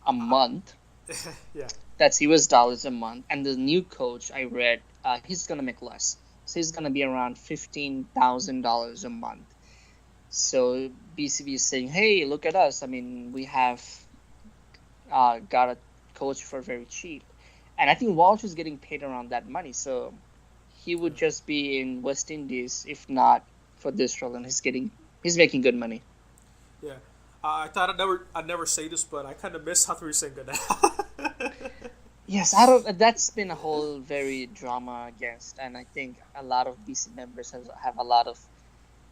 a month. Yeah. That's US dollars a month. And the new coach I read, he's gonna make less. So he's gonna be around $15,000 a month. So BCB is saying, hey, look at us. I mean, we have got a coach for very cheap. And I think Walsh is getting paid around that money. So he would just be in West Indies if not for this role, and he's making good money. Yeah. I thought I'd never say this, but I kind of miss Hathuri Singha now. Yes, I don't. That's been a whole very drama against, and I think a lot of BC members have a lot of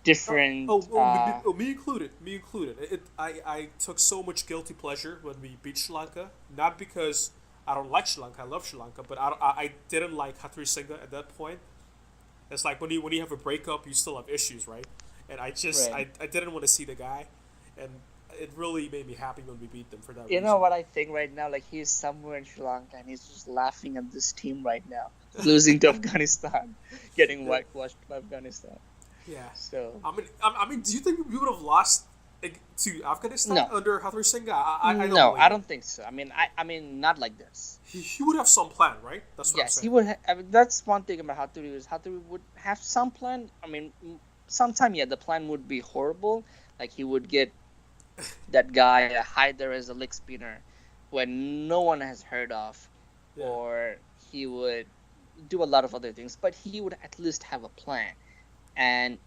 different. Me included. Me included. I took so much guilty pleasure when we beat Sri Lanka. Not because I don't like Sri Lanka. I love Sri Lanka, but I didn't like Hathuri Singha at that point. It's like when you have a breakup, you still have issues, right? And Right. I didn't want to see the guy, and it really made me happy when we beat them for that You know reason. what I think right now? Like he's somewhere in Sri Lanka and he's just laughing at this team right now, losing to Afghanistan, getting Yeah, whitewashed by Afghanistan. yeah. So I mean, do you think we would have lost to Afghanistan no, under Hathuri Singha? I don't no, I believe it. don't think so. I mean, not like this. He would have some plan, right? That's what I'm Yes, he saying. would. I mean, that's one thing about Hattori is Hattori would have some plan. I mean, sometime yeah, the plan would be horrible. Like he would get that guy Haider as a leg spinner when no one has heard of, Yeah, or he would do a lot of other things. But he would at least have a plan, and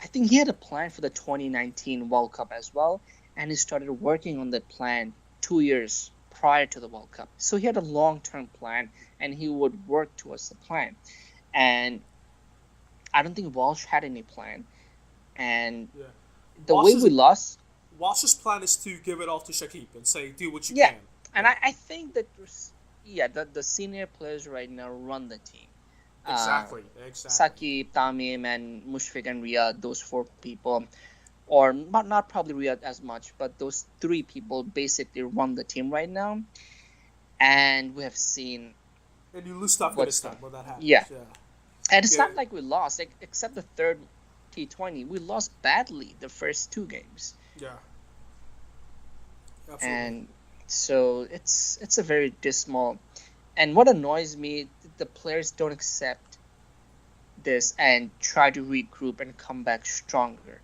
I think he had a plan for the 2019 World Cup as well, and he started working on that plan 2 years prior to the World Cup. So he had a long-term plan, and he would work towards the plan. And I don't think Walsh had any plan. And the way we lost... Walsh's plan is to give it all to Shakib and say, do what you can. And I think that, the senior players right now run the team. Exactly. Saqib, Tamim, and Mushfiq and Riyad, those 4 people, or not probably Riyad as much, but those 3 people basically run the team right now. And we have seen... And you lose to Afghanistan when that happens. Yeah. And it's not like we lost, except the third T20. We lost badly the first 2 games. Yeah. Absolutely. And so it's a very dismal... And what annoys me, the players don't accept this and try to regroup and come back stronger.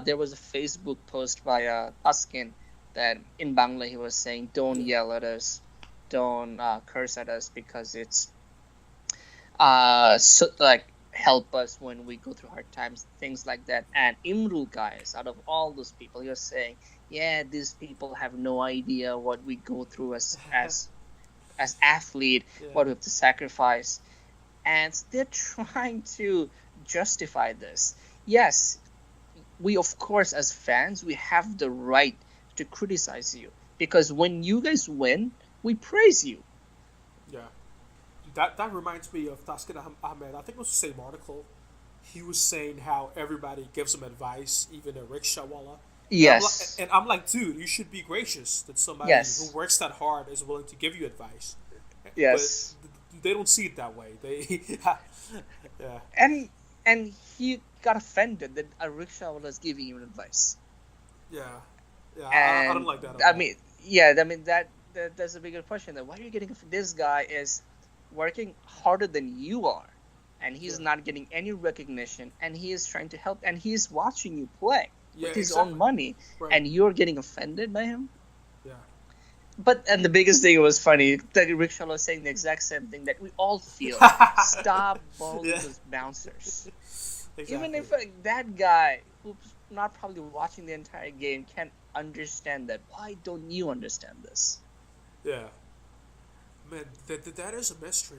There was a Facebook post by Askin that in Bangla he was saying, don't yell at us, don't curse at us, because it's help us when we go through hard times, things like that. And Imrul, guys, out of all those people, he was saying, these people have no idea what we go through as athlete, what we have to sacrifice. And they're trying to justify this. Yes, we, of course, as fans, we have the right to criticize you, because when you guys win, we praise you. Yeah. That reminds me of Taskin Ahmed. I think it was the same article. He was saying how everybody gives him advice, even a rickshawala. Yes. And I'm like, dude, you should be gracious that somebody who works that hard is willing to give you advice. Yes. But they don't see it that way. They, And he got offended that a rickshawala is giving him advice. Yeah. I don't like that at all. That's a bigger question. That why are you getting this guy is working harder than you are, and he's not getting any recognition, and he is trying to help, and he's watching you play with his own money, and you're getting offended by him. Yeah. And the biggest thing was funny that rickshaw was saying the exact same thing that we all feel. Stop bowling those bouncers. Exactly. Even if that guy who's not probably watching the entire game can understand that, why don't you understand this? Yeah. Man, that is a mystery.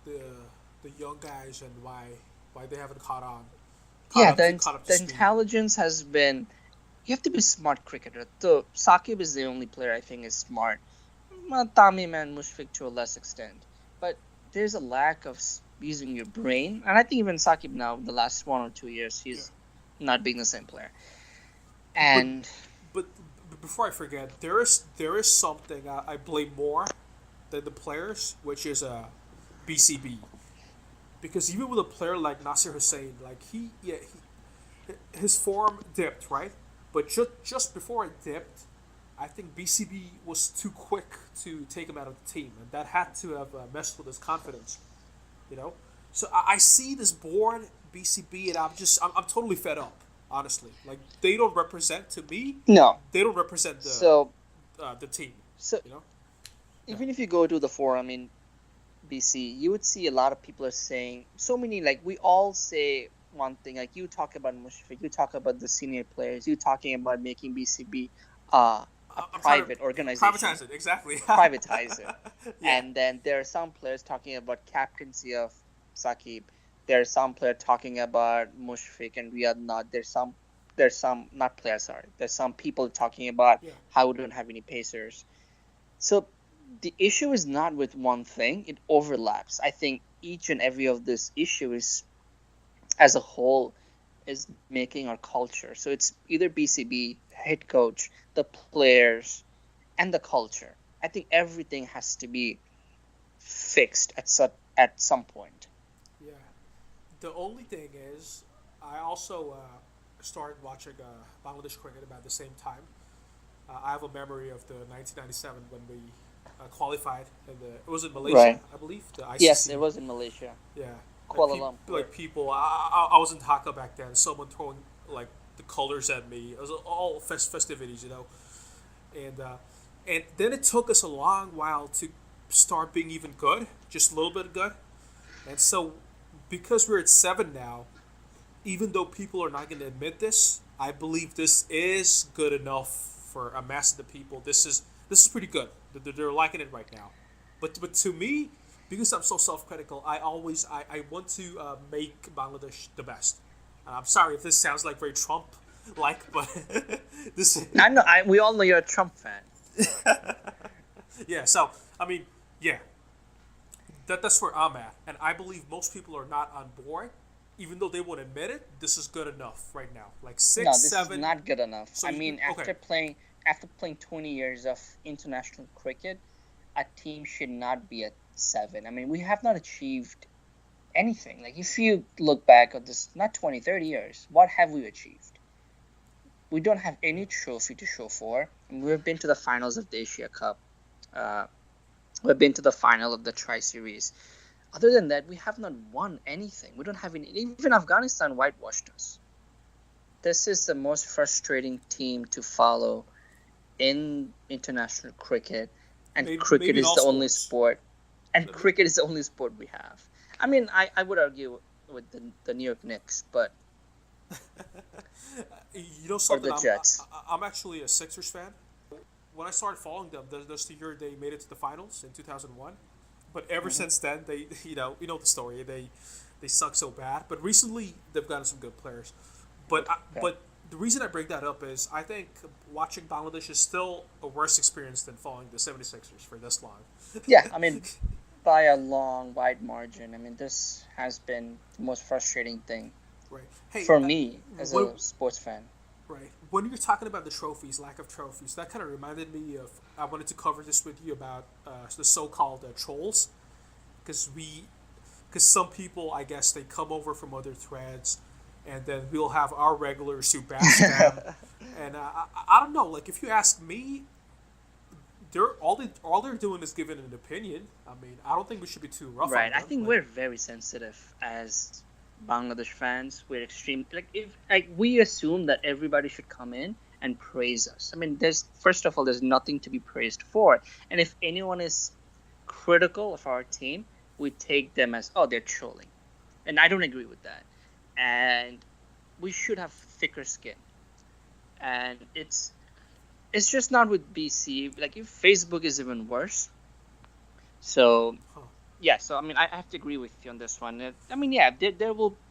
The young guys and why they haven't caught on. The intelligence has been. You have to be a smart cricketer. So Saqib is the only player I think is smart. Tamim and Mushfiq to a less extent, but there's a lack of using your brain, and I think even Saqib now, the last 1 or 2 years, he's not being the same player. And but before I forget, there is something I blame more than the players, which is BCB. Because even with a player like Nasir Hussain, like his form dipped, right? But just before it dipped, I think BCB was too quick to take him out of the team, and that had to have messed with his confidence, you know. So I see this board BCB, and I'm totally fed up, honestly. Like, they don't represent to me. No, they don't represent the team. So you know, even if you go to the forum in BC, you would see a lot of people are saying so many. Like, we all say one thing. Like, you talk about Mushfiq, you talk about the senior players, you talking about making BCB a private organization. Privatize it, exactly. Privatize it. And then there are some players talking about captaincy of Saqib. There are some players talking about Mushfiq and Riyad not. There's some not players, sorry. There's some people talking about how we don't have any pacers. So the issue is not with one thing, it overlaps. I think each and every of this issue is, as a whole, is making our culture. So it's either BCB, head coach, the players, and the culture. I think everything has to be fixed at some point. Yeah. The only thing is, I also started watching Bangladesh cricket about the same time. I have a memory of the 1997 when we qualified. It was in Malaysia, I believe. The ICC. Yes, it was in Malaysia. Yeah. Kuala Lumpur. Like people, I was in Dhaka back then. Someone throwing like the colors at me. It was all festivities, you know. And then it took us a long while to start being even good, just a little bit good. And so, because we're at 7 now, even though people are not going to admit this, I believe this is good enough for a mass of the people. This is pretty good. They're liking it right now. But to me, because I'm so self-critical, I want to make Bangladesh the best. I'm sorry if this sounds like very Trump-like, but this. I know. We all know you're a Trump fan. Yeah. So I mean, yeah, that's where I'm at, and I believe most people are not on board, even though they won't admit it. This is good enough right now. Like six, No, this 7. is not good enough. So I mean, okay. after playing 20 years of international cricket, a team should not be at 7. I mean, we have not achieved anything. Like, if you look back at this, not 20, 30 years, what have we achieved? We don't have any trophy to show for. I mean, we've been to the finals of the Asia Cup. We've been to the final of the Tri-Series. Other than that, we have not won anything. We don't have any. Even Afghanistan whitewashed us. This is the most frustrating team to follow in international cricket, and cricket is the only sport. And cricket is the only sport we have. I mean, I would argue with the New York Knicks, but you know something. Or the Jets. I'm actually a Sixers fan. When I started following them, that's the year they made it to the finals in 2001. But ever since then, they you know the story. They suck so bad. But recently, they've gotten some good players. But the reason I bring that up is I think watching Bangladesh is still a worse experience than following the 76ers for this long. Yeah, I mean, by a long, wide margin. I mean, this has been the most frustrating thing for me as a sports fan. Right. When you're talking about the trophies, lack of trophies, that kind of reminded me of, I wanted to cover this with you about the so-called trolls. Because some people, I guess, they come over from other threads, and then we'll have our regulars who bash them. And I don't know, like, if you ask me, all they're doing is giving an opinion. I mean, I don't think we should be too rough on them. I think we're very sensitive as Bangladesh fans. We're extreme. We assume that everybody should come in and praise us. I mean, first of all, there's nothing to be praised for. And if anyone is critical of our team, we take them as, oh, they're trolling. And I don't agree with that. And we should have thicker skin. And it's just not with BC. Like, if Facebook is even worse. So, yeah. So I mean, I have to agree with you on this one. I mean, yeah,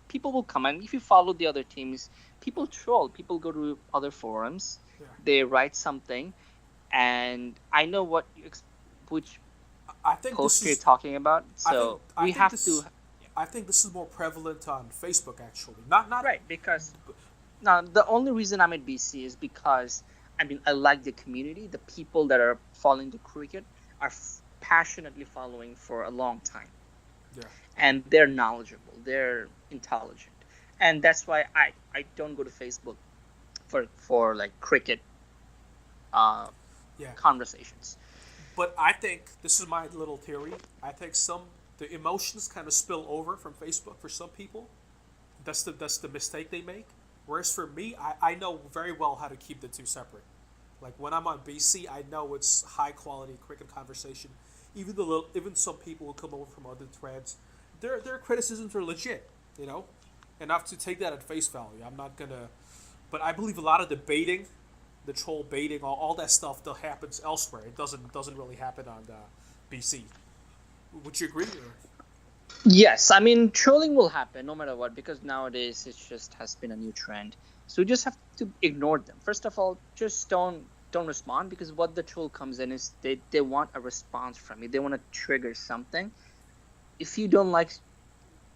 people will come, and if you follow the other teams, people troll. People go to other forums. Yeah. They write something, and I know which post you're talking about. So we have to. I think this is more prevalent on Facebook, actually. Not right, because now the only reason I'm at BC is because I mean, I like the community. The people that are following the cricket are passionately following for a long time. Yeah. And they're knowledgeable. They're intelligent. And that's why I don't go to Facebook for like cricket conversations. But I think, this is my little theory, I think the emotions kind of spill over from Facebook for some people. That's the mistake they make. Whereas for me, I know very well how to keep the two separate. Like, when I'm on BC, I know it's high quality cricket conversation. Even some people will come over from other threads. Their criticisms are legit, you know, enough to take that at face value. I'm not gonna, but I believe a lot of the baiting, the troll baiting, all that stuff that happens elsewhere. It doesn't really happen on BC. Would you agree? Yes, I mean, trolling will happen no matter what, because nowadays it just has been a new trend. So you just have to ignore them. First of all, just don't respond, because what the troll comes in is they want a response from you. They want to trigger something. If you don't like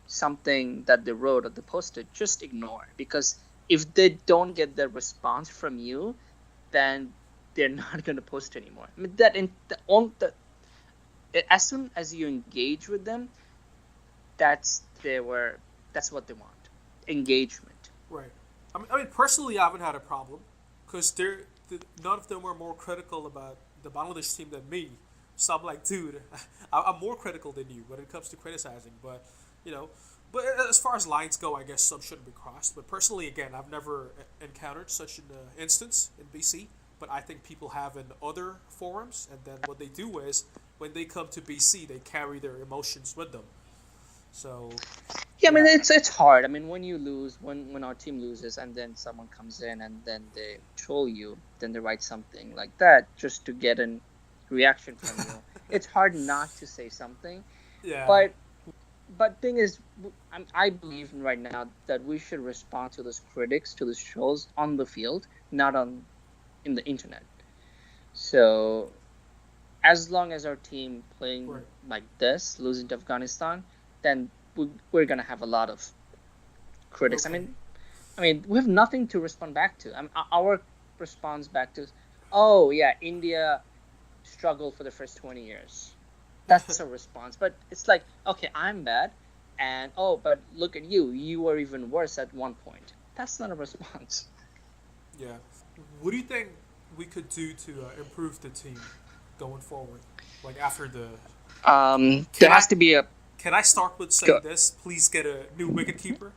something that they wrote or they posted, just ignore. Because if they don't get the response from you, then they're not going to post anymore. I mean, as soon as you engage with them, that's what they want. Engagement. Right. I mean, personally, I haven't had a problem, because none of them were more critical about the Bangladesh team than me. So I'm like, dude, I'm more critical than you when it comes to criticizing. But, you know, as far as lines go, I guess some shouldn't be crossed. But personally, again, I've never encountered such an instance in BC. But I think people have in other forums. And then what they do is, when they come to BC, they carry their emotions with them. So yeah, I mean, it's hard. I mean, when you lose, when our team loses, and then someone comes in and then they troll you, then they write something like that just to get a reaction from you, it's hard not to say something. Yeah. But thing is, I believe right now that we should respond to those critics, to the trolls on the field, not in the internet. So as long as our team playing like this, losing to Afghanistan, then we're gonna have a lot of critics. Okay. I mean, we have nothing to respond back to. Our response back to, oh yeah, India struggled for the first 20 years. That's a response. But it's like, okay, I'm bad, and oh, but look at you. You were even worse at one point. That's not a response. Yeah. What do you think we could do to improve the team going forward? Like after the. There has to be a. Can I start with saying this? Please get a new wicketkeeper.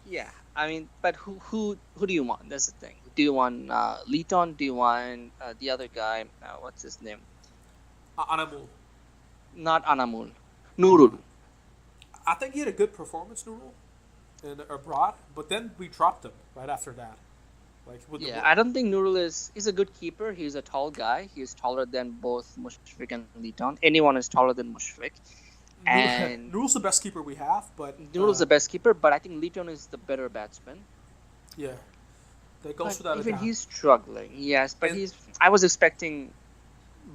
Yeah. I mean, but who do you want? That's the thing. Do you want Liton? Do you want the other guy? What's his name? Anamul. Not Anamul. Nurul. I think he had a good performance, Nurul, in abroad, but then we dropped him right after that. I don't think Nurul is a good keeper. He's a tall guy. He's taller than both Mushfiq and Liton. Anyone is taller than Mushfiq. And Nurul's the best keeper we have, but Nurul's the best keeper, but I think Liton is the better batsman. Yeah, that goes without a doubt. Even he's struggling. Yes, but I was expecting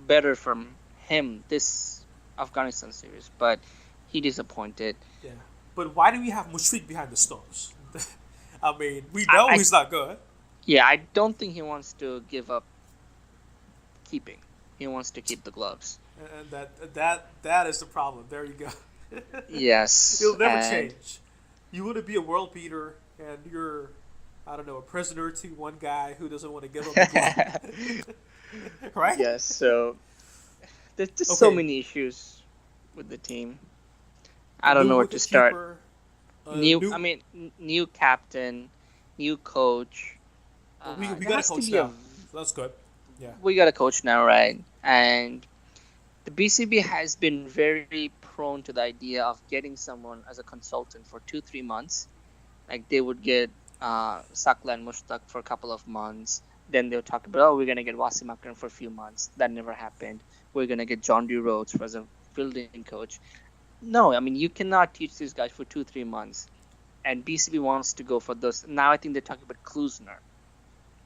better from him this Afghanistan series, but he disappointed. Yeah, but why do we have Mushfiq behind the stumps? I mean, we know he's not good. Yeah, I don't think he wants to give up keeping. He wants to keep the gloves. And that is the problem. There you go. Yes. It'll never change. You want to be a world beater, and you're, I don't know, a prisoner to one guy who doesn't want to give up the glove. Right? Yes, so there's just so many issues with the team. I don't know where to start. New captain, new coach. We got a coach now. That's good. Yeah. We got a coach now, right? And the BCB has been very prone to the idea of getting someone as a consultant for 2-3 months. Like they would get Sakla and Mushtaq for a couple of months. Then they'll talk about, we're going to get Wasim Akram for a few months. That never happened. We're going to get John D. Rhodes as a fielding coach. No, I mean, you cannot teach these guys for 2-3 months. And BCB wants to go for those. Now I think they're talking about Klusner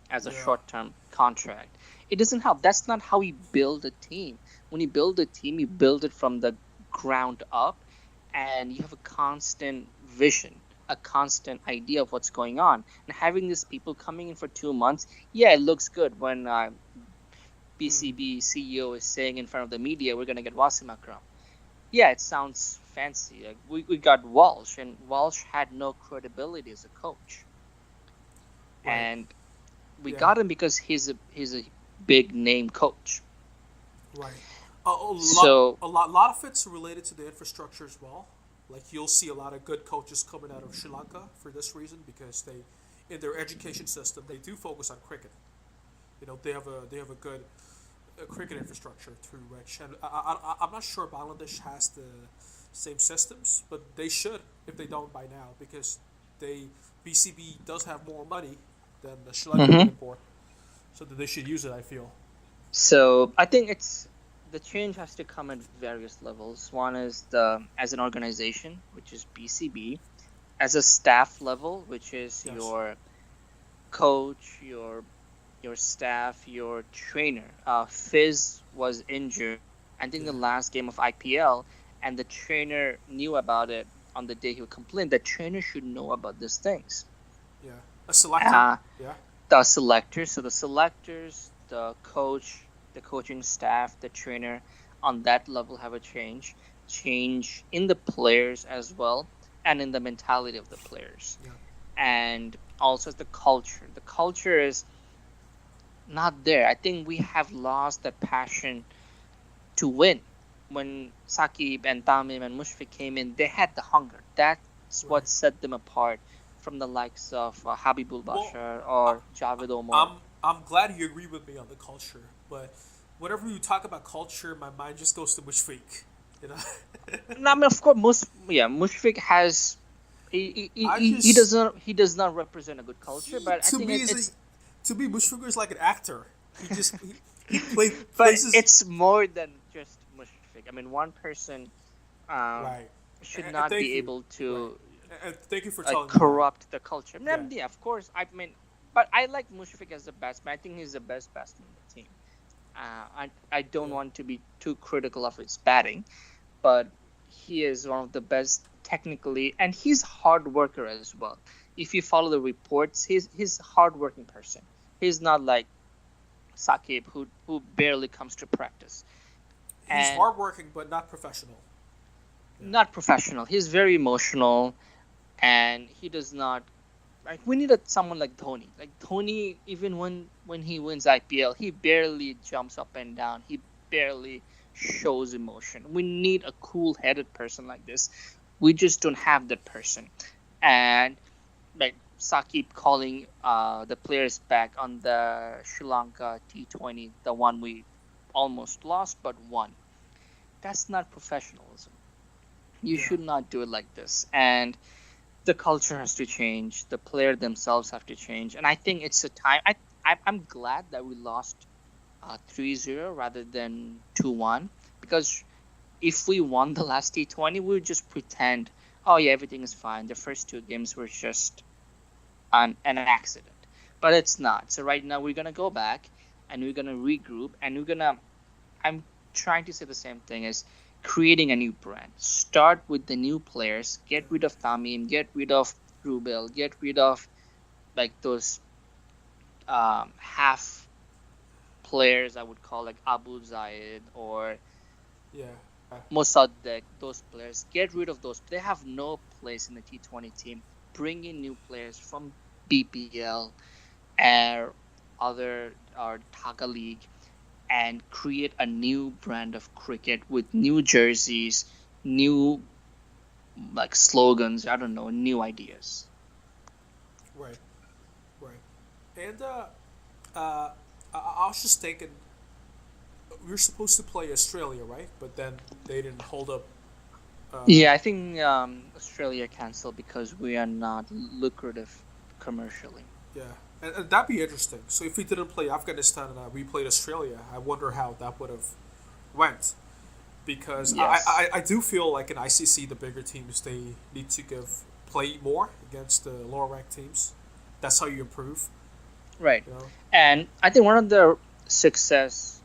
as a short-term contract. It doesn't help. That's not how you build a team. When you build a team, you build it from the ground up, and you have a constant vision, a constant idea of what's going on. And having these people coming in for 2 months, it looks good when BCB CEO is saying in front of the media, we're going to get Wasim Akram. Yeah, it sounds fancy. Like we got Walsh, and Walsh had no credibility as a coach. Right. And we got him because he's a big name coach. Right. A lot of it's related to the infrastructure as well. Like you'll see a lot of good coaches coming out of Sri Lanka for this reason, because they, in their education system, they do focus on cricket. You know, they have a good cricket infrastructure through which, and I'm not sure Bangladesh has the same systems, but they should if they don't by now, because BCB does have more money than the Sri Lankan import, so that they should use it, I feel. So I think the change has to come at various levels. One is as an organization, which is BCB, as a staff level, which is your coach, your staff, your trainer. Fizz was injured, I think the last game of IPL, and the trainer knew about it on the day he would complain. The trainer should know about these things. Yeah. A selector. The selectors. So the selectors, the coach, the coaching staff, the trainer, on that level have a change in the players as well, and in the mentality of the players. Yeah. And also the culture. The culture is not there. I think we have lost that passion to win. When Saqib and Tamim and Mushfiq came in, they had the hunger. That's what set them apart from the likes of Habibul Bashar or Javed Omar. I'm glad you agree with me on the culture, but whenever you talk about culture, my mind just goes to Mushfiq. You know. No, I mean, of course, Mushfiq has. He does not represent a good culture, but I think to me, Mushfiq is like an actor. he But places it's more than just Mushfiq. I mean, one person right. should And not thank be you. able Right. to And thank you for like telling me that. corrupt the culture. Yeah. Yeah, of course. I mean, but I like Mushfiq as the batsman. I think he's the best batsman in the team. I don't Yeah. want to be too critical of his batting, but he is one of the best technically, and he's a hard worker as well. If you follow the reports, he's a hard working person. He's not like Sakib who barely comes to practice He's and hardworking but not professional. Yeah. not professional. He's very emotional and he does not like we needed someone like Dhoni. Like Dhoni, even when he wins IPL, he barely jumps up and down. He barely shows emotion. We need a cool-headed person like this. We just don't have that person. And like Sakib calling the players back on the Sri Lanka T20, the one we almost lost but won. That's not professionalism. You Yeah. should not do it like this. And the culture has to change. The player themselves have to change. And I think it's a time. I'm glad that we lost 3-0 rather than 2-1 because if we won the last T20, we would just pretend, oh yeah, everything is fine. The first two games were just an accident, but it's not. So right now we're gonna go back and we're gonna regroup and we're gonna. I'm trying to say the same thing as creating a new brand. Start with the new players. Get rid of Tamim. Get rid of Rubel. Get rid of like those half players I would call like Abu Zaid or Yeah. Mossadegh. Those players. Get rid of those. They have no place in the T20 team. Bring in new players from BPL or other or Dhaka League and create a new brand of cricket with new jerseys, new like slogans, I don't know, new ideas. Right. Right. And I was just thinking, we were supposed to play Australia, right? But then they didn't hold up. Yeah, I think Australia canceled because we are not lucrative commercially. Yeah, and that'd be interesting. So if we didn't play Afghanistan and we played Australia, I wonder how that would have went. Because Yes. I do feel like in ICC, the bigger teams, they need to play more against the lower ranked teams. That's how you improve. Right. You know. And I think one of the success,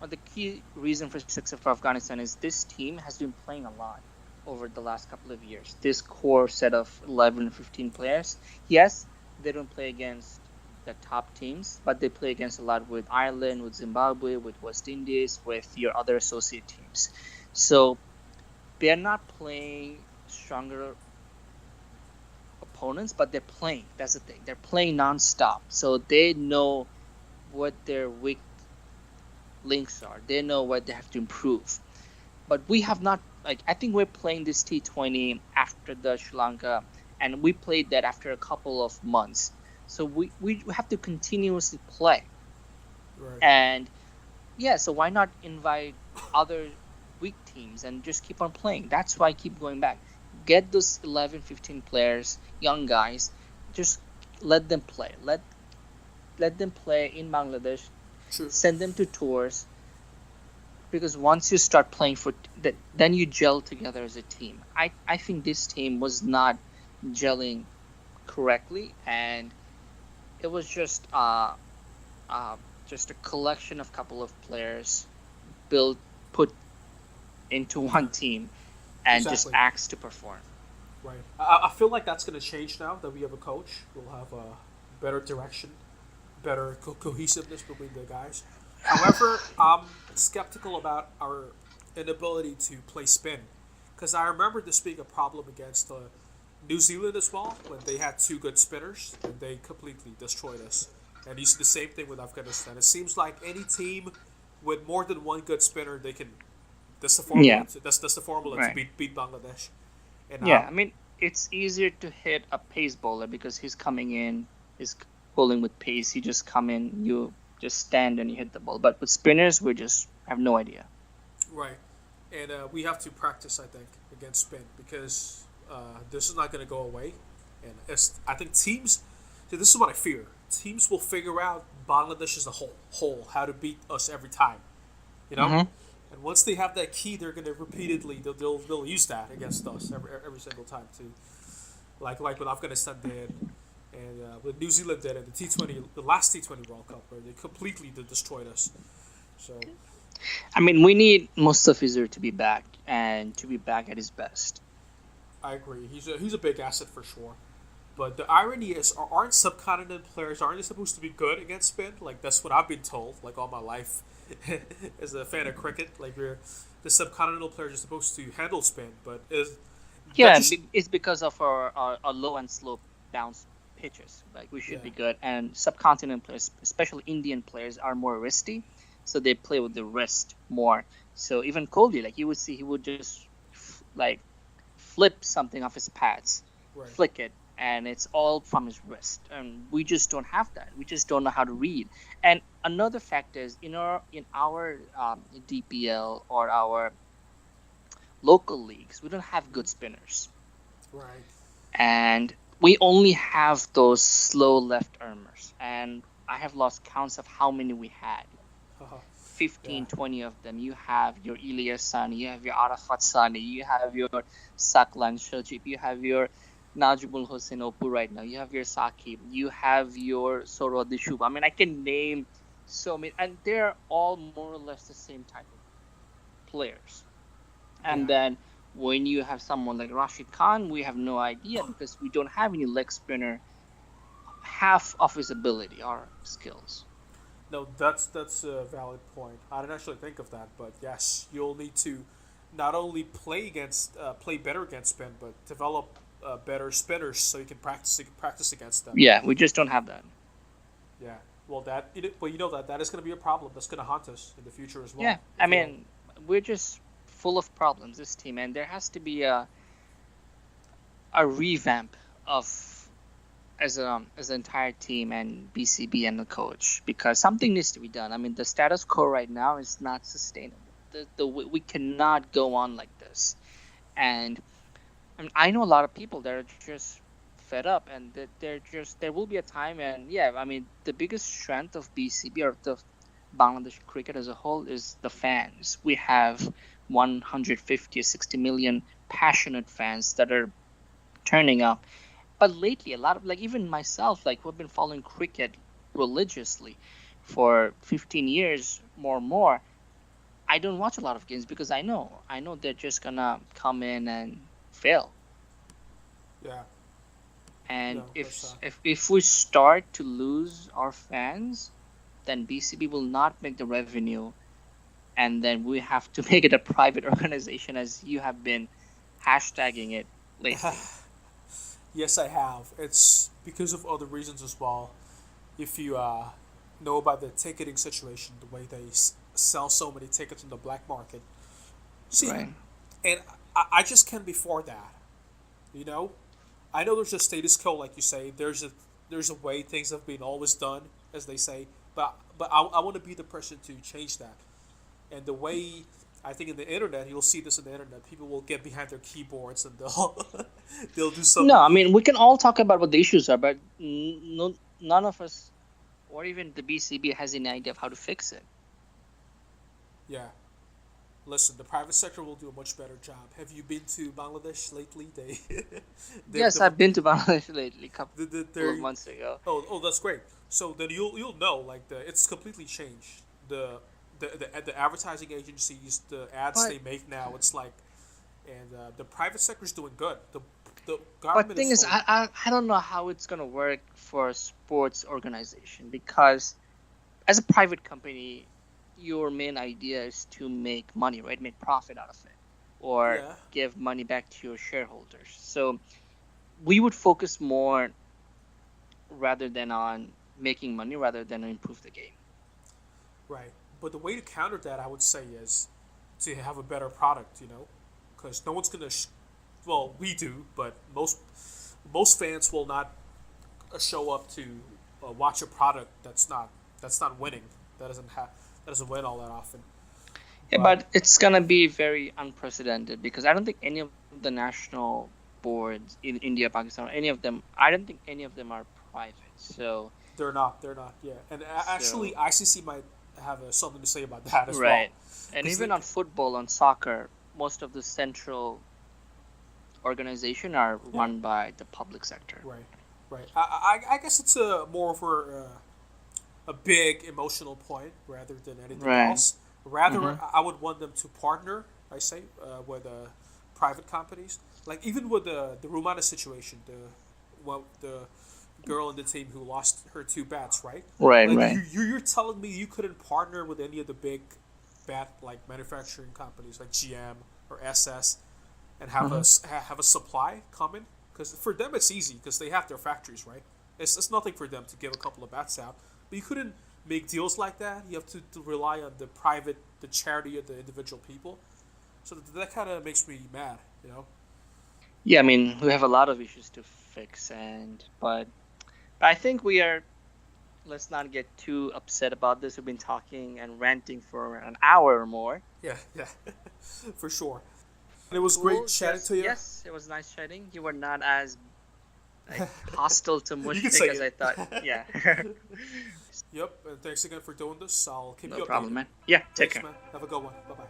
or the key reason for success for Afghanistan is this team has been playing a lot over the last couple of years. This core set of 11, 15 players. Yes, they don't play against the top teams, but they play against a lot with Ireland, with Zimbabwe, with West Indies, with your other associate teams. So they're not playing stronger opponents, but they're playing. That's the thing. They're playing non-stop. So they know what their weak links are. They know what they have to improve. But we have not, like, I think we're playing this T20 after the Sri Lanka, and we played that after a couple of months. So we have to continuously play. Right. And yeah, so why not invite other weak teams and just keep on playing? That's why I keep going back. Get those 11, 15 players, young guys, just let them play. Let them play in Bangladesh. True. Send them to tours. Because once you start playing then you gel together as a team. I think this team was not gelling correctly, and it was just a collection of couple of players put into one team and just Exactly. acts to perform. Right. I feel like that's going to change now that we have a coach. We'll have a better direction, better cohesiveness between the guys. However, I'm skeptical about our inability to play spin. Because I remember this being a problem against New Zealand as well, when they had two good spinners, and they completely destroyed us. And you see the same thing with Afghanistan. It seems like any team with more than one good spinner, they can. That's the formula. Yeah. That's the formula Right. to beat Bangladesh. And Yeah, I mean, it's easier to hit a pace bowler because he's coming in, he's bowling with pace. He just come in, you just stand and you hit the ball. But with spinners, we just have no idea. right, and we have to practice, I think, against spin because this is not going to go away. And I think teams. See, this is what I fear. teams will figure out Bangladesh as a whole, how to beat us every time. You know, Mm-hmm. and once they have that key, they're gonna repeatedly they'll use that against us every single time too. Like what Afghanistan did, and what New Zealand did in the last T20 World Cup, where they completely destroyed us. So I mean, we need Mustafizer to be back and to be back at his best. I agree. He's a big asset for sure. But the irony is, aren't subcontinent players aren't they supposed to be good against spin? Like that's what I've been told, like all my life, as a fan of cricket. Like the subcontinental players are supposed to handle spin, but Yeah, just, it's because of our low and slow bounce pitches. Like we should yeah, be good, and subcontinent players, especially Indian players, are more wristy, so they play with the wrist more. So even Kohli, like you would see, he would just like flip something off his pads, right, flick it, and it's all from his wrist. And we just don't have that. We just don't know how to read. And another fact is, in our DPL or our local leagues, we don't have good spinners, right, and we only have those slow left armers. And I have lost counts of how many we had. uh-huh. 15, Yeah, 20 of them. You have your Ilyas Sani, you have your Arafat Sani, you have your Saklan Shajib, you have your Najibul Hossein Opu right now, you have your Saqib, you have your Sorod Shub. I mean, I can name so many, and they're all more or less the same type of players. And yeah, then when you have someone like Rashid Khan, we have no idea because we don't have any leg spinner half of his ability or skills. no, that's a valid point. I didn't actually think of that, but yes, you'll need to not only play better against spin, but develop better spinners so you can practice against them. Yeah, we just don't have that. Yeah. Well, but you know that is going to be a problem that's going to haunt us in the future as well. Yeah, I If you don't, mean, we're just full of problems, this team, and there has to be a revamp of as an entire team and BCB and the coach, because something needs to be done. I mean, the status quo right now is not sustainable. We cannot go on like this, and I know a lot of people that are just fed up, and that there will be a time, and yeah, I mean, the biggest strength of BCB or the Bangladesh cricket as a whole is the fans. We have 150 60 million passionate fans that are turning up. But lately, a lot of, like, even myself, like, who've been following cricket religiously for 15 years more, I don't watch a lot of games because I know they're just gonna come in and fail. yeah, And no, that's if we start to lose our fans, then BCB will not make the revenue, and then we have to make it a private organization, as you have been hashtagging it lately. yes, I have. It's because of other reasons as well. If you know about the ticketing situation, the way they sell so many tickets in the black market. See, Right. and I just can't be for that. You know, I know there's a status quo, like you say. There's a way things have been always done, as they say. But I want to be the person to change that. And the way I think in the internet, you'll see this in the internet. People will get behind their keyboards and they'll they'll do No, some. I mean, we can all talk about what the issues are, but none of us, or even the BCB, has any idea of how to fix it. Yeah. Listen, the private sector will do a much better job. Have you been to Bangladesh lately? Yes, I've been to Bangladesh lately, a couple of they're months ago. that's great. So then you'll know, like, it's completely changed. The advertising agencies, the ads But they make now, it's like, and the private sector is doing good. The but government thing is is, so. I don't know how it's gonna work for a sports organization, because as a private company, your main idea is to make money, right? Make profit out of it, or Yeah, give money back to your shareholders. So we would focus more rather than on making money, rather than improve the game. right. But the way to counter that, I would say, is to have a better product. Because no one's gonna. Well, we do, but most fans will not show up to watch a product that's not winning. That doesn't win all that often. Yeah, But but it's gonna be very unprecedented, because I don't think any of the national boards in India, Pakistan, any of them, I don't think any of them are private. So They're not. They're not. Yeah, and actually, So ICC might have something to say about that as well. right, and even on football, on soccer, most of the central organization are Yeah. run by the public sector. Right. Right. I guess it's a more of a big emotional point rather than anything Right. else. Rather, Mm-hmm. I would want them to partner. I say with private companies, like even with the Rumana situation, the girl in the team who lost her two bats, right? Right, Like right. you're telling me you couldn't partner with any of the big bat like manufacturing companies like GM or SS and have have a supply coming? Because for them it's easy because they have their factories, right? It's nothing for them to give a couple of bats out. But you couldn't make deals like that. You have to rely on the charity of the individual people. So that kind of makes me mad, you know? Yeah, I mean, we have a lot of issues to fix, but I think we are. Let's not get too upset about this. We've been talking and ranting for an hour or more. Yeah, yeah, for sure. And it was Cool. great chatting to you. Yes, it was nice chatting. You were not as like hostile to You can Mushfiq say as I it. thought. Yeah. Yep, and thanks again for doing this. I'll keep No you updated. problem, man. Yeah, take Thanks, care. man. Have a good one. Bye bye.